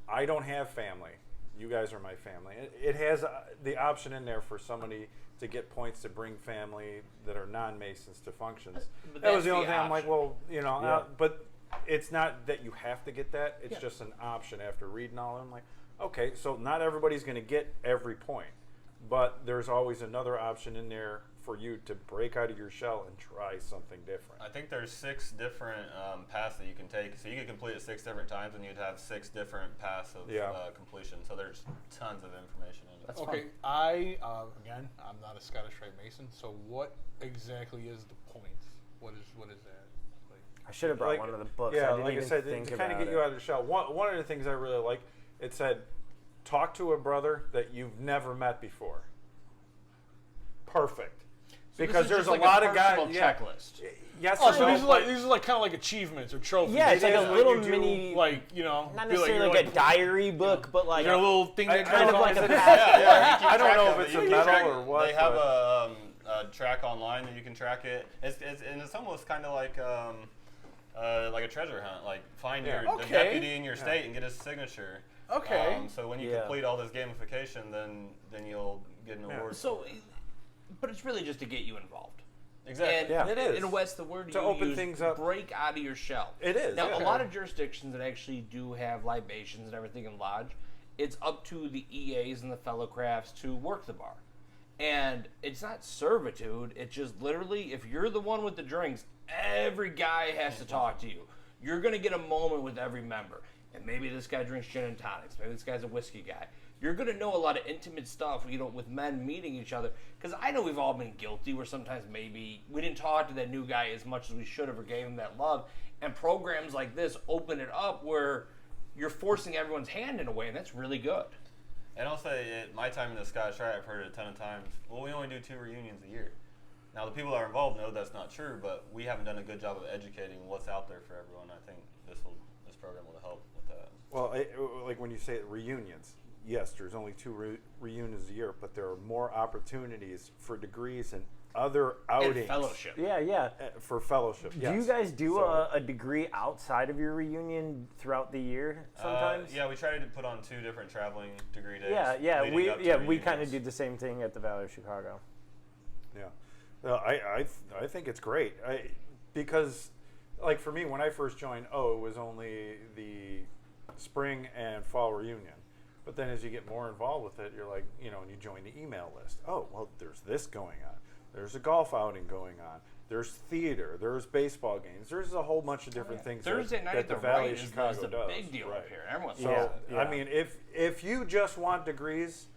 "I don't have family. You guys are my family." It has the option in there for somebody to get points to bring family that are non-Masons to functions. But That was that's the only the thing. I'm like, option. well, but it's not that you have to get that. It's just an option after reading all of them. Like, okay, so not everybody's going to get every point. But there's always another option in there for you to break out of your shell and try something different. I think there's 6 different paths that you can take. So you could complete it 6 different times, and you'd have 6 different paths of completion. So there's tons of information in it. That's Okay, fun. I again, I'm not a Scottish Rite Mason, so what exactly is the points? What is that? Like, I should have brought Like- one of the books. Yeah, I didn't like I even said, think to kind of about get you it. out of the shell. One of the things I really like, it said, talk to a brother that you've never met before. Perfect. Because This is there's just a like lot of guys. personal Yeah. checklist. Yes, oh, or so no, these are but- like kind of like achievements or trophies. Yeah, it's It like is, a but little you do, mini, Like not be necessarily you're like a diary book, but like Is there a little thing that kind goes of on? like a Is it- path. Yeah, you keep I don't track know of if it's it. a You can medal track- or what, They have but- a track online that you can track it. It's almost kind of like a treasure hunt. Like find Yeah. the Okay. deputy in your state and get his signature. Okay. So when you Yeah. complete all this gamification, then you'll get an award. So, but it's really just to get you involved. Exactly. And It is. in West, the word To you open use, things up. break out of your shell. It is, Now, yeah. a lot of jurisdictions that actually do have libations and everything in lodge, it's up to the EAs and the fellow crafts to work the bar. And it's not servitude. It's just literally, if you're the one with the drinks, every guy has to talk to you. You're going to get a moment with every member. And maybe this guy drinks gin and tonics. Maybe this guy's a whiskey guy. you're going to know a lot of intimate stuff, with men meeting each other. Because I know we've all been guilty where sometimes maybe we didn't talk to that new guy as much as we should have or gave him that love. And programs like this open it up where you're forcing everyone's hand in a way, and that's really good. And I'll say, my time in the Scottish Rite, I've heard it a ton of times, well, we only do 2 reunions a year. Now, the people that are involved know that's not true, but we haven't done a good job of educating what's out there for everyone. I think this program will help with that. Well, like when you say reunions, yes, there's only 2 reunions a year, but there are more opportunities for degrees and other outings. And fellowship. Yeah. For fellowship, yes. Do you guys do a degree outside of your reunion throughout the year sometimes? Yeah, we try to put on 2 different traveling degree days. We kind of do the same thing at the Valley of Chicago. Yeah. I think it's great. Because, like for me, when I first joined, it was only the spring and fall reunion. But then as you get more involved with it, you're like, and you join the email list. Oh, well, there's this going on. There's a golf outing going on. There's theater. There's baseball games. There's a whole bunch of different things Thursday night at the the Valley Rite of Chicago is a does. big deal up here. Everyone's I mean, if you just want degrees,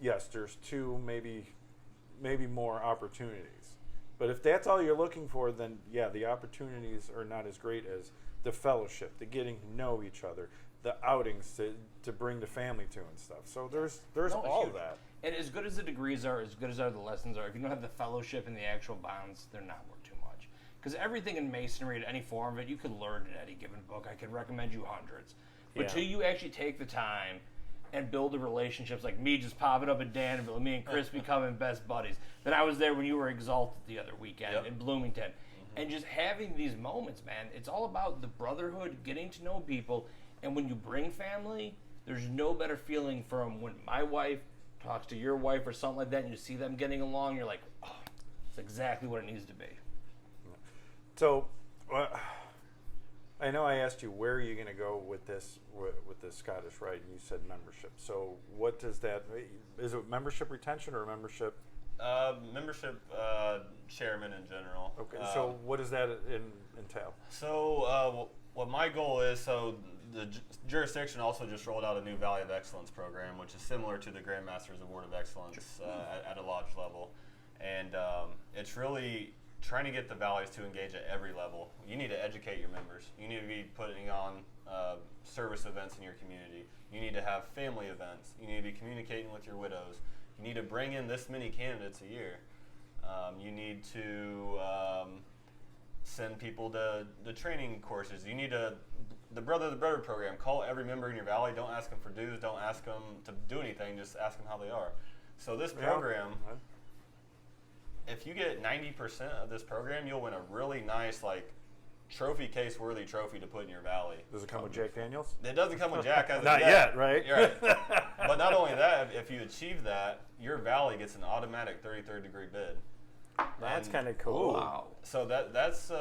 yes, there's 2, maybe more opportunities. But if that's all you're looking for, then the opportunities are not as great as the fellowship, the getting to know each other, the outings to bring the family to and stuff. So there's all of that. And as good as the degrees are, as good as the lessons are, if you don't have the fellowship and the actual bonds, they're not worth too much. Because everything in Masonry, at any form of it, you could learn in any given book. I could recommend you hundreds. But till you actually take the time and build the relationships, like me just popping up in Danville, me and Chris becoming best buddies. Then I was there when you were Exalted the other weekend in Bloomington. And just having these moments, man, it's all about the brotherhood, getting to know people. And when you bring family, there's no better feeling from when my wife talks to your wife or something like that, and you see them getting along, you're like, oh, it's exactly what it needs to be. So, I know I asked you where are you going to go with this Scottish Rite, and you said membership. So, what does that? Is it membership retention or membership? Membership chairman in general. Okay. So, what does that entail? So, what my goal is, the jurisdiction also just rolled out a new Valley of Excellence program, which is similar to the Grandmaster's Award of Excellence at a lodge level. And it's really trying to get the valleys to engage at every level. You need to educate your members. You need to be putting on service events in your community. You need to have family events. You need to be communicating with your widows. You need to bring in this many candidates a year. You need to send people to the training courses. You need the Brother program. Call every member in your valley. Don't ask them for dues. Don't ask them to do anything. Just ask them how they are. So this program, if you get 90% of this program, you'll win a really nice trophy case worthy trophy to put in your valley. Does it come with Jack Daniels? It doesn't come with Jack. As Not yet, right? You're right. But not only that, if you achieve that, your valley gets an automatic 33rd degree bid. That's kind of cool. Wow. So that's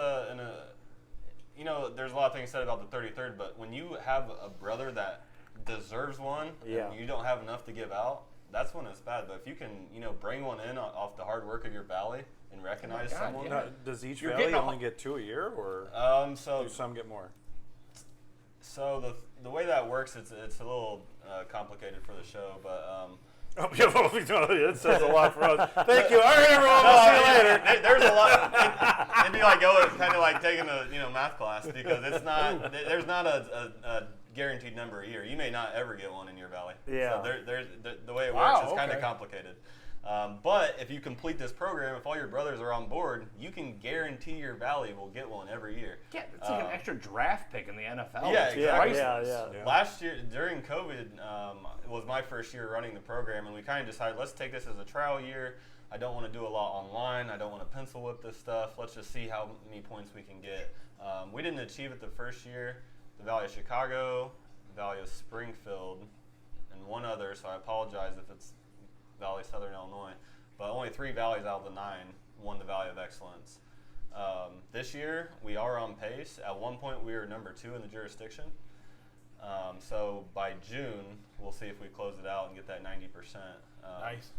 there's a lot of things said about the 33rd, but when you have a brother that deserves one and you don't have enough to give out, that's when it's bad. But if you can, bring one in off the hard work of your valley and recognize someone. Now, does each valley only get 2 a year, or do some get more? So the way that works, it's a little complicated for the show, but. It says a lot for us. Thank you. All right, everyone. We'll see you later. There's a lot. It'd be like kind of like taking a math class, because it's not. There's not a guaranteed number a year. You may not ever get one in your valley. Yeah. So there's the way it works is kind of complicated. But if you complete this program, if all your brothers are on board, you can guarantee your valley will get one every year. Yeah, it's like an extra draft pick in the NFL. Yeah, exactly. Yeah. Last year, during COVID, it was my first year running the program, and we kind of decided, let's take this as a trial year. I don't want to do a lot online. I don't want to pencil whip this stuff. Let's just see how many points we can get. We didn't achieve it the first year. The Valley of Chicago, the Valley of Springfield, and one other, so I apologize if it's Valley Southern Illinois, but only 3 valleys out of the 9 won the Valley of Excellence. This year, we are on pace. At one point, we were number 2 in the jurisdiction. So by June, we'll see if we close it out and get that 90%. Nice.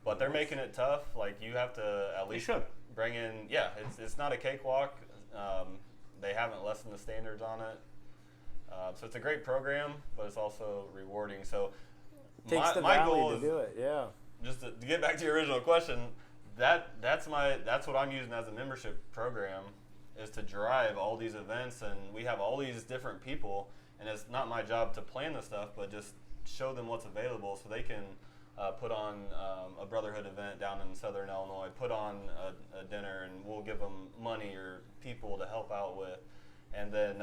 But they're making it tough. Like, you have to at least bring in. Yeah, it's not a cakewalk. They haven't lessened the standards on it. So it's a great program, but it's also rewarding. So Takes the my valley goal to is do it. Yeah. just to get back to your original question. That's what I'm using as a membership program, is to drive all these events, and we have all these different people, and it's not my job to plan the stuff, but just show them what's available so they can put on a brotherhood event down in Southern Illinois, put on a dinner, and we'll give them money or people to help out with. And then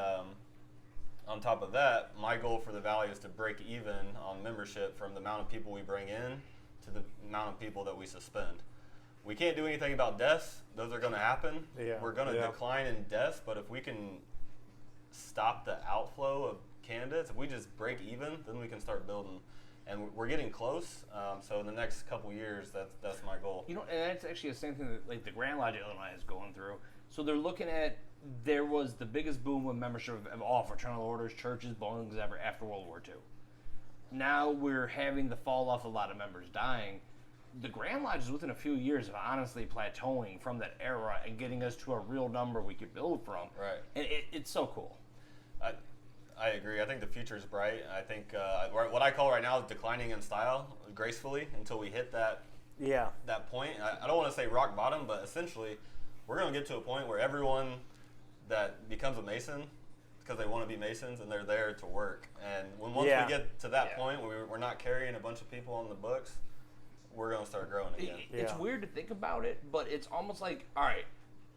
on top of that, my goal for the Valley is to break even on membership from the amount of people we bring in to the amount of people that we suspend. We can't do anything about deaths. Those are going to happen. Yeah. We're going to decline in deaths, but if we can stop the outflow of candidates, if we just break even, then we can start building. And we're getting close. So in the next couple years, that's my goal. You know, and that's actually the same thing that like the Grand Lodge of Illinois is going through. So they're looking at, there was the biggest boom of membership of all fraternal orders, churches, buildings ever after World War II. Now we're having the fall off, a lot of members dying. The Grand Lodge is within a few years of honestly plateauing from that era and getting us to a real number we could build from. Right. And it's so cool. I agree. I think the future is bright. I think what I call right now is declining in style, gracefully, until we hit that point. I don't want to say rock bottom, but essentially we're going to get to a point where everyone that becomes a Mason, because they want to be Masons and they're there to work. And once we get to that point where we're not carrying a bunch of people on the books, we're going to start growing again. It's weird to think about it, but it's almost like, all right,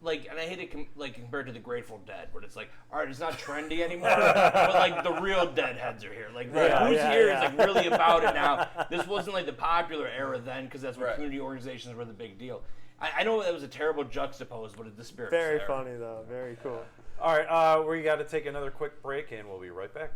like, and I hate it compared to the Grateful Dead, but it's like, all right, it's not trendy anymore, but like the real deadheads are here. Like, who's here is like really about it now. This wasn't like the popular era then, because that's when community organizations were the big deal. I know that was a terrible juxtapose, but the spirit's Very there. funny though. Very cool. All right, we got to take another quick break, and we'll be right back.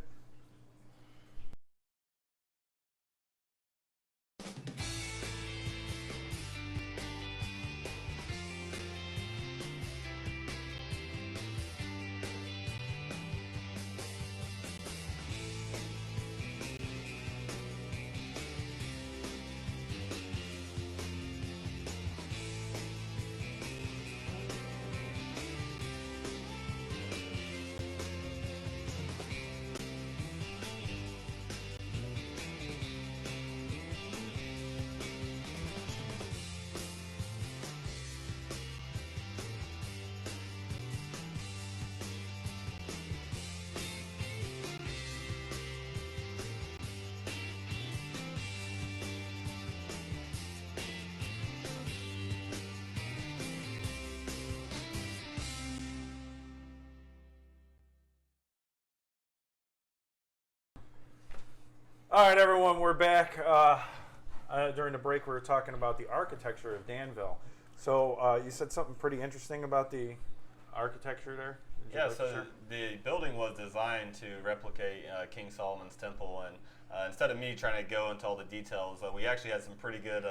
All right, everyone, we're back. During the break, we were talking about the architecture of Danville. So you said something pretty interesting about the architecture there? Yeah, so the building was designed to replicate King Solomon's temple, and instead of me trying to go into all the details, we actually had some pretty good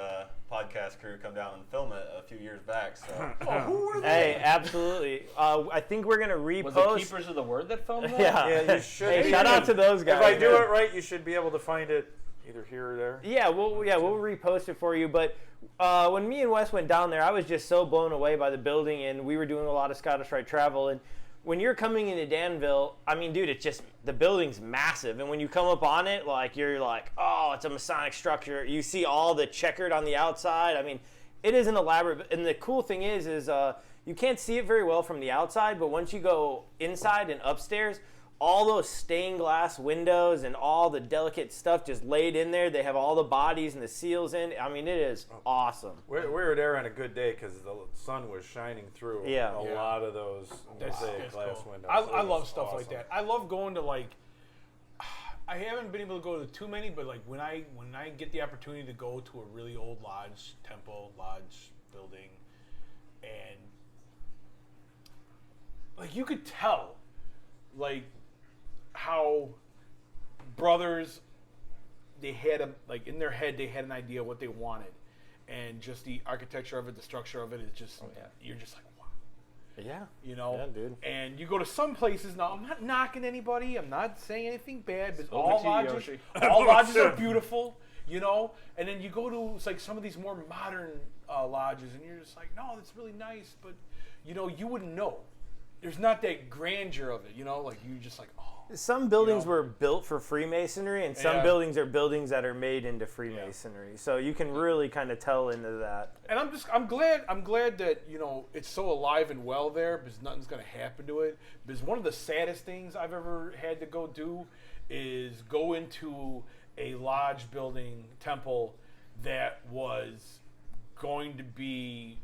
podcast crew come down and film it a few years back. So, who were they? Hey, absolutely. I think we're gonna repost. Was it Keepers of the Word that filmed that? Yeah, you should. Hey, shout out to those guys. If I do it right, you should be able to find it either here or there. Yeah, we'll repost it for you. But when me and Wes went down there, I was just so blown away by the building, and we were doing a lot of Scottish Rite travel. And when you're coming into Danville, I mean, dude, it's just, the building's massive. And when you come up on it, like, you're like, oh, it's a Masonic structure. You see all the checkered on the outside. I mean, it is an elaborate, and the cool thing is you can't see it very well from the outside, but once you go inside and upstairs, all those stained glass windows and all the delicate stuff just laid in there. They have all the bodies and the seals in. I mean, it is awesome. We were there on a good day because the sun was shining through a lot of those mosaic glass cool. windows. I love stuff like that. I love going to, like, I haven't been able to go to too many, but like when I get the opportunity to go to a really old lodge, temple, lodge building, and like you could tell, like, how brothers, they had like in their head they had an idea of what they wanted, and just the architecture of it, the structure of it is just you're just like, wow. Yeah. You know? Yeah, dude. And you go to some places, now I'm not knocking anybody, I'm not saying anything bad, but Over all to you, lodges Yoshi. all lodges are beautiful, you know? And then you go to like some of these more modern lodges and you're just like, no, that's really nice, but you know, you wouldn't know. There's not that grandeur of it, you know, like you just like, oh. Some buildings know? were built for Freemasonry, and some Yeah. buildings are buildings that are made into Freemasonry. So you can really kind of tell into that. And I'm glad that, you know, it's so alive and well there, because nothing's going to happen to it. Because one of the saddest things I've ever had to go do is go into a lodge building temple that was going to be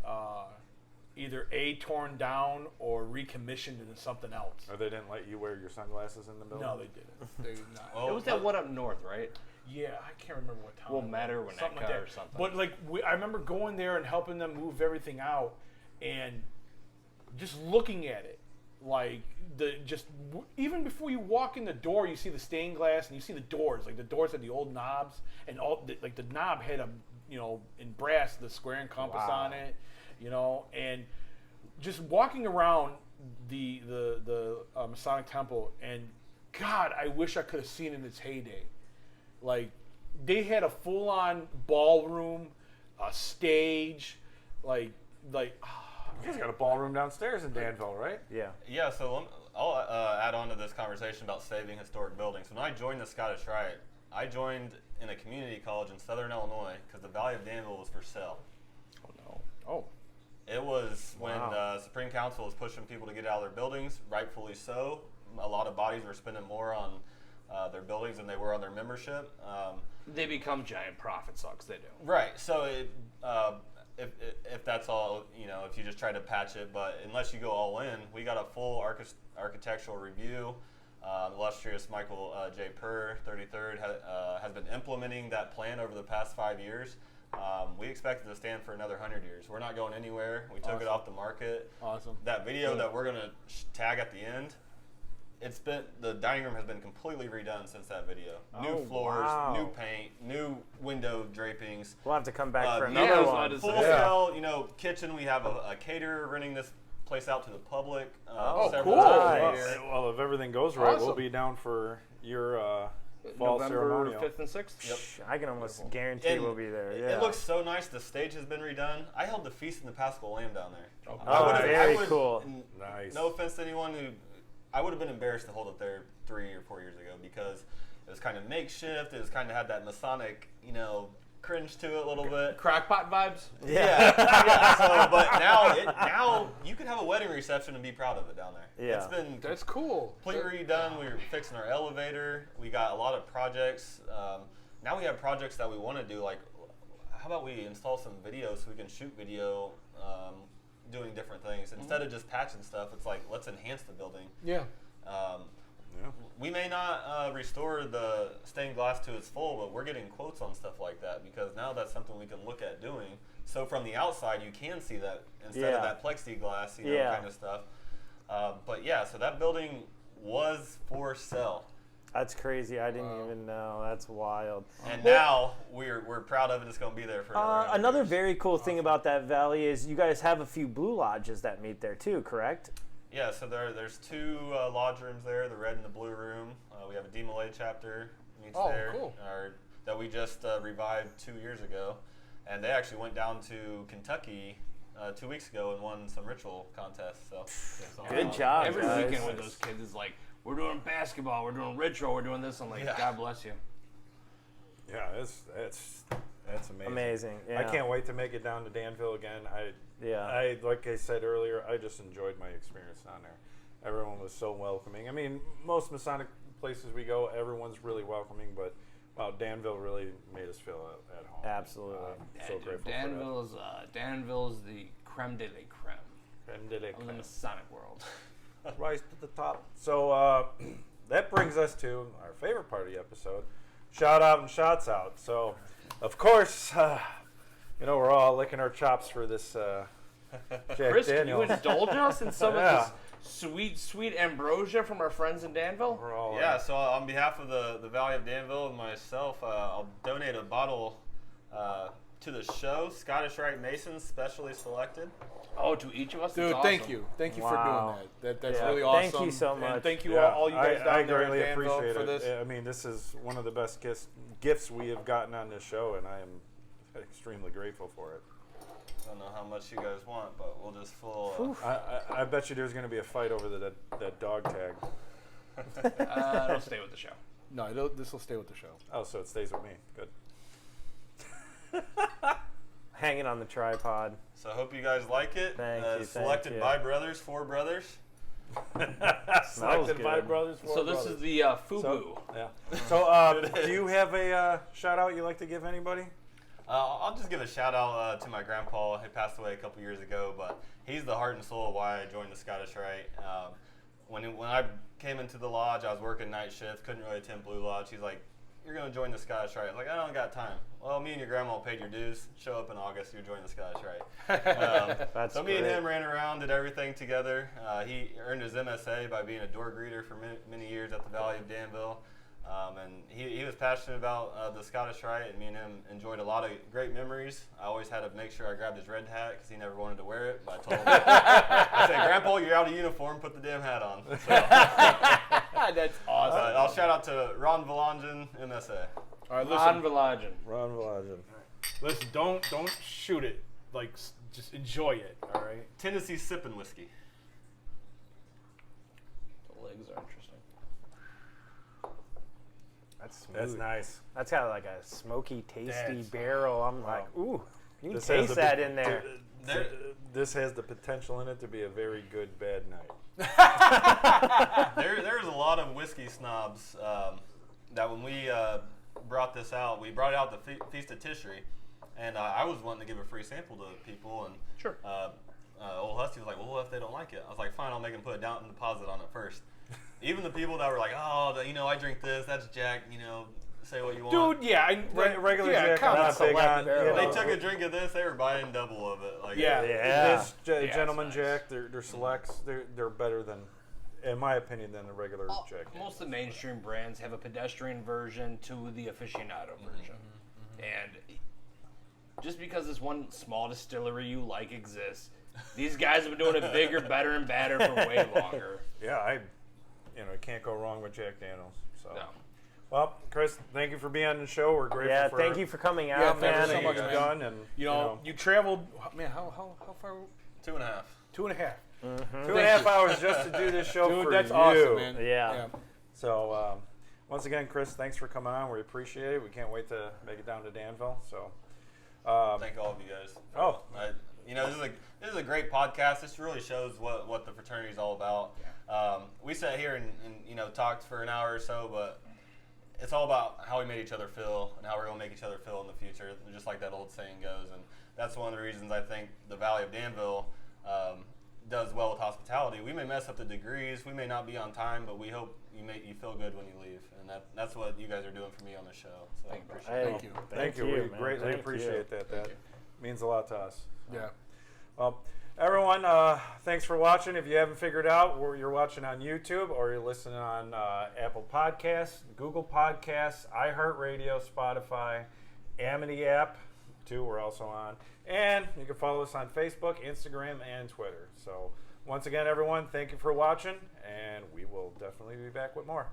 either torn down or recommissioned into something else. Or they didn't let you wear your sunglasses in the building? No, they didn't. They did not. Well, It was that one up north, right? Yeah, I can't remember what town. Won't it matter was. when Something that like car that. or something. But like, I remember going there and helping them move everything out, and just looking at it, like even before you walk in the door, you see the stained glass and you see the doors. Like the doors had the old knobs, and like the knob had a, you know, in brass, the square and compass on it, you know, and just walking around the Masonic temple, and God, I wish I could have seen it in its heyday. Like, they had a full-on ballroom, a stage, like. You guys got a ballroom downstairs in Danville, right? Yeah. Yeah, so I'll add on to this conversation about saving historic buildings. When I joined the Scottish Rite, I joined in a community college in Southern Illinois because the Valley of Danville was for sale. Oh, no. Oh. It was when Supreme Council was pushing people to get out of their buildings, rightfully so. A lot of bodies were spending more on their buildings than they were on their membership. They become giant profit sucks. They do. Right. So if that's all, you know, if you just try to patch it, but unless you go all in, we got a full architectural review. Illustrious Michael J. Purr, 33rd, has been implementing that plan over the past 5 years. We expect it to stand for another 100 years. We're not going anywhere. We took it off the market. Awesome. That video that we're going to tag at the end, the dining room has been completely redone since that video. New floors, new paint, new window drapings. We'll have to come back for yeah, another I was one. about to Full scale, you know, kitchen. We have a caterer renting this place out to the public. Several cool. times a Nice. year. Well, if everything goes right, we'll Awesome. be down for your fall November ceremonial. 5th and 6th. I can almost guarantee And we'll be there. it Yeah. looks so nice. The stage has been redone. I held the Feast in the Paschal Lamb down there. Oh, I very would- cool. Nice. No offense to anyone who, I would have been embarrassed to hold it there 3 or 4 years ago because it was kind of makeshift. It was kind of had that Masonic, you know, cringe to it a little bit. Crackpot vibes. Yeah. So, but now you could have a wedding reception and be proud of it down there. Yeah. It's been That's cool. completely redone. We were fixing our elevator. We got a lot of projects. Now we have projects that we want to do. Like, how about we install some video so we can shoot video doing different things instead of just patching stuff? It's like, let's enhance the building. Yeah. We may not restore the stained glass to its full, but we're getting quotes on stuff like that because now that's something we can look at doing. So from the outside, you can see that instead of that plexiglass, you know, kind of stuff. But yeah, so that building was for sale. That's crazy. I didn't even know. That's wild. And now we're proud of it. It's going to be there for Another years. very cool thing about that valley is you guys have a few blue lodges that meet there too, correct? Yeah, so there's two lodge rooms there, the red and the blue room. We have a DMLA chapter meets there cool. that we just revived 2 years ago. And they actually went down to Kentucky 2 weeks ago and won some ritual contests. So Good job, Every guys. weekend with those kids is like, we're doing basketball, we're doing ritual, we're doing this. I'm like, God bless you. Yeah, that's amazing. Amazing. Yeah. I can't wait to make it down to Danville again. Yeah. I like I said earlier, I just enjoyed my experience down there. Everyone was so welcoming. I mean, most Masonic places we go, everyone's really welcoming, but wow, Danville really made us feel at home. Absolutely. So grateful Danville's the creme de la creme for that. Creme de la of the creme. Masonic world. Rise to the top. So that brings us to our favorite part of the episode, shout out and shots out. So, of course, you know, we're all licking our chops for this Jack Chris, can you Daniels. indulge us in some Yeah. of this sweet ambrosia from our friends in Danville? We're all, yeah, so on behalf of the Valley of Danville and myself, I'll donate a bottle to the show. Scottish Rite Masons, specially selected. Oh, to each of us? Dude, That's thank awesome. you. Thank you Wow. for doing that. That's Yeah. really awesome. Thank you so much. And thank you Yeah, all you guys I down there in greatly Danville appreciate for it. this. I mean, this is one of the best gifts we have gotten on this show, and I am extremely grateful for it. I don't know how much you guys want, but we'll just full. I bet you there's going to be a fight over that dog tag. It'll stay with the show. No, this will stay with the show. Oh, so it stays with me. Good. Hanging on the tripod. So I hope you guys like it. Thank you, Selected thank you. by brothers, for brothers. Selected by good. brothers. For So this brothers. is the FUBU. So, yeah. So, do you have a shout out you'd like to give anybody? I'll just give a shout out to my grandpa. He passed away a couple years ago, but he's the heart and soul of why I joined the Scottish Rite. When I came into the lodge, I was working night shift, couldn't really attend Blue Lodge. He's like, "You're going to join the Scottish Rite." I was like, "I don't got time." Well, me and your grandma paid your dues. Show up in August, you join the Scottish Rite. That's so me and great. him ran around, did everything together. He earned his MSA by being a door greeter for many years at the Valley of Danville. And he was passionate about the Scottish Rite, and me and him enjoyed a lot of great memories. I always had to make sure I grabbed his red hat because he never wanted to wear it. But I told him, I said, "Grandpa, you're out of uniform. Put the damn hat on." So, That's awesome. I'll shout out to Ron Valangen, MSA. All right, Ron listen. Valajan. Ron Valajan. Listen, don't shoot it. Like, just enjoy it. All right. Tennessee sipping whiskey. The legs are interesting. That's smooth. That's nice. That's got like a smoky, tasty That's- barrel. I'm Wow. like, ooh, you can This has taste the that pot- in there. This has the potential in it to be a very good bad night. There's a lot of whiskey snobs that when we brought this out, we brought it out the Feast of Tishri, and I was wanting to give a free sample to people, and Sure. old Husty was like, "Well, what if they don't like it?" I was like, "Fine, I'll make them put a down deposit on it first." Even the people that were like, "Oh, I drink this, that's Jack, say what you want." Dude, yeah. Regular yeah, Jack, I'm not big on. They took a drink of this, they were buying double of it. Like, Yeah. This Yeah, Gentleman it's nice. Jack, their selects, they're better than, in my opinion, than the regular Jack. Most of the mainstream brands have a pedestrian version to the aficionado version. And just because this one small distillery you like exists, these guys have been doing it bigger, better, and badder for way longer. Yeah, you can't go wrong with Jack Daniels. So. No. Well, Chris, thank you for being on the show. We're grateful Yeah, for thank you for coming out, Yeah, thank you man. so everything much, you've man. done. And, You traveled, man, how far? 2.5. 2.5. 2.5 hours just to do this show Dude, for that's you. awesome, man. Yeah. So, once again, Chris, thanks for coming on. We appreciate it. We can't wait to make it down to Danville. So, Thank all of you guys. Oh. This is a great podcast. This really shows what the fraternity is all about. We sat here and talked for an hour or so, but it's all about how we made each other feel and how we're going to make each other feel in the future, just like that old saying goes. And that's one of the reasons I think the Valley of Danville does well with hospitality. We may mess up the degrees, we may not be on time, but we hope you feel good when you leave. And that's what you guys are doing for me on the show. So I appreciate it. Thank you. thank you. We man. greatly Thank appreciate that. That means a lot to us. Yeah. Well, everyone, thanks for watching. If you haven't figured out, you're watching on YouTube or you're listening on Apple Podcasts, Google Podcasts, iHeartRadio, Spotify, Amity app, too, we're also on. And you can follow us on Facebook, Instagram, and Twitter. So, once again, everyone, thank you for watching, and we will definitely be back with more.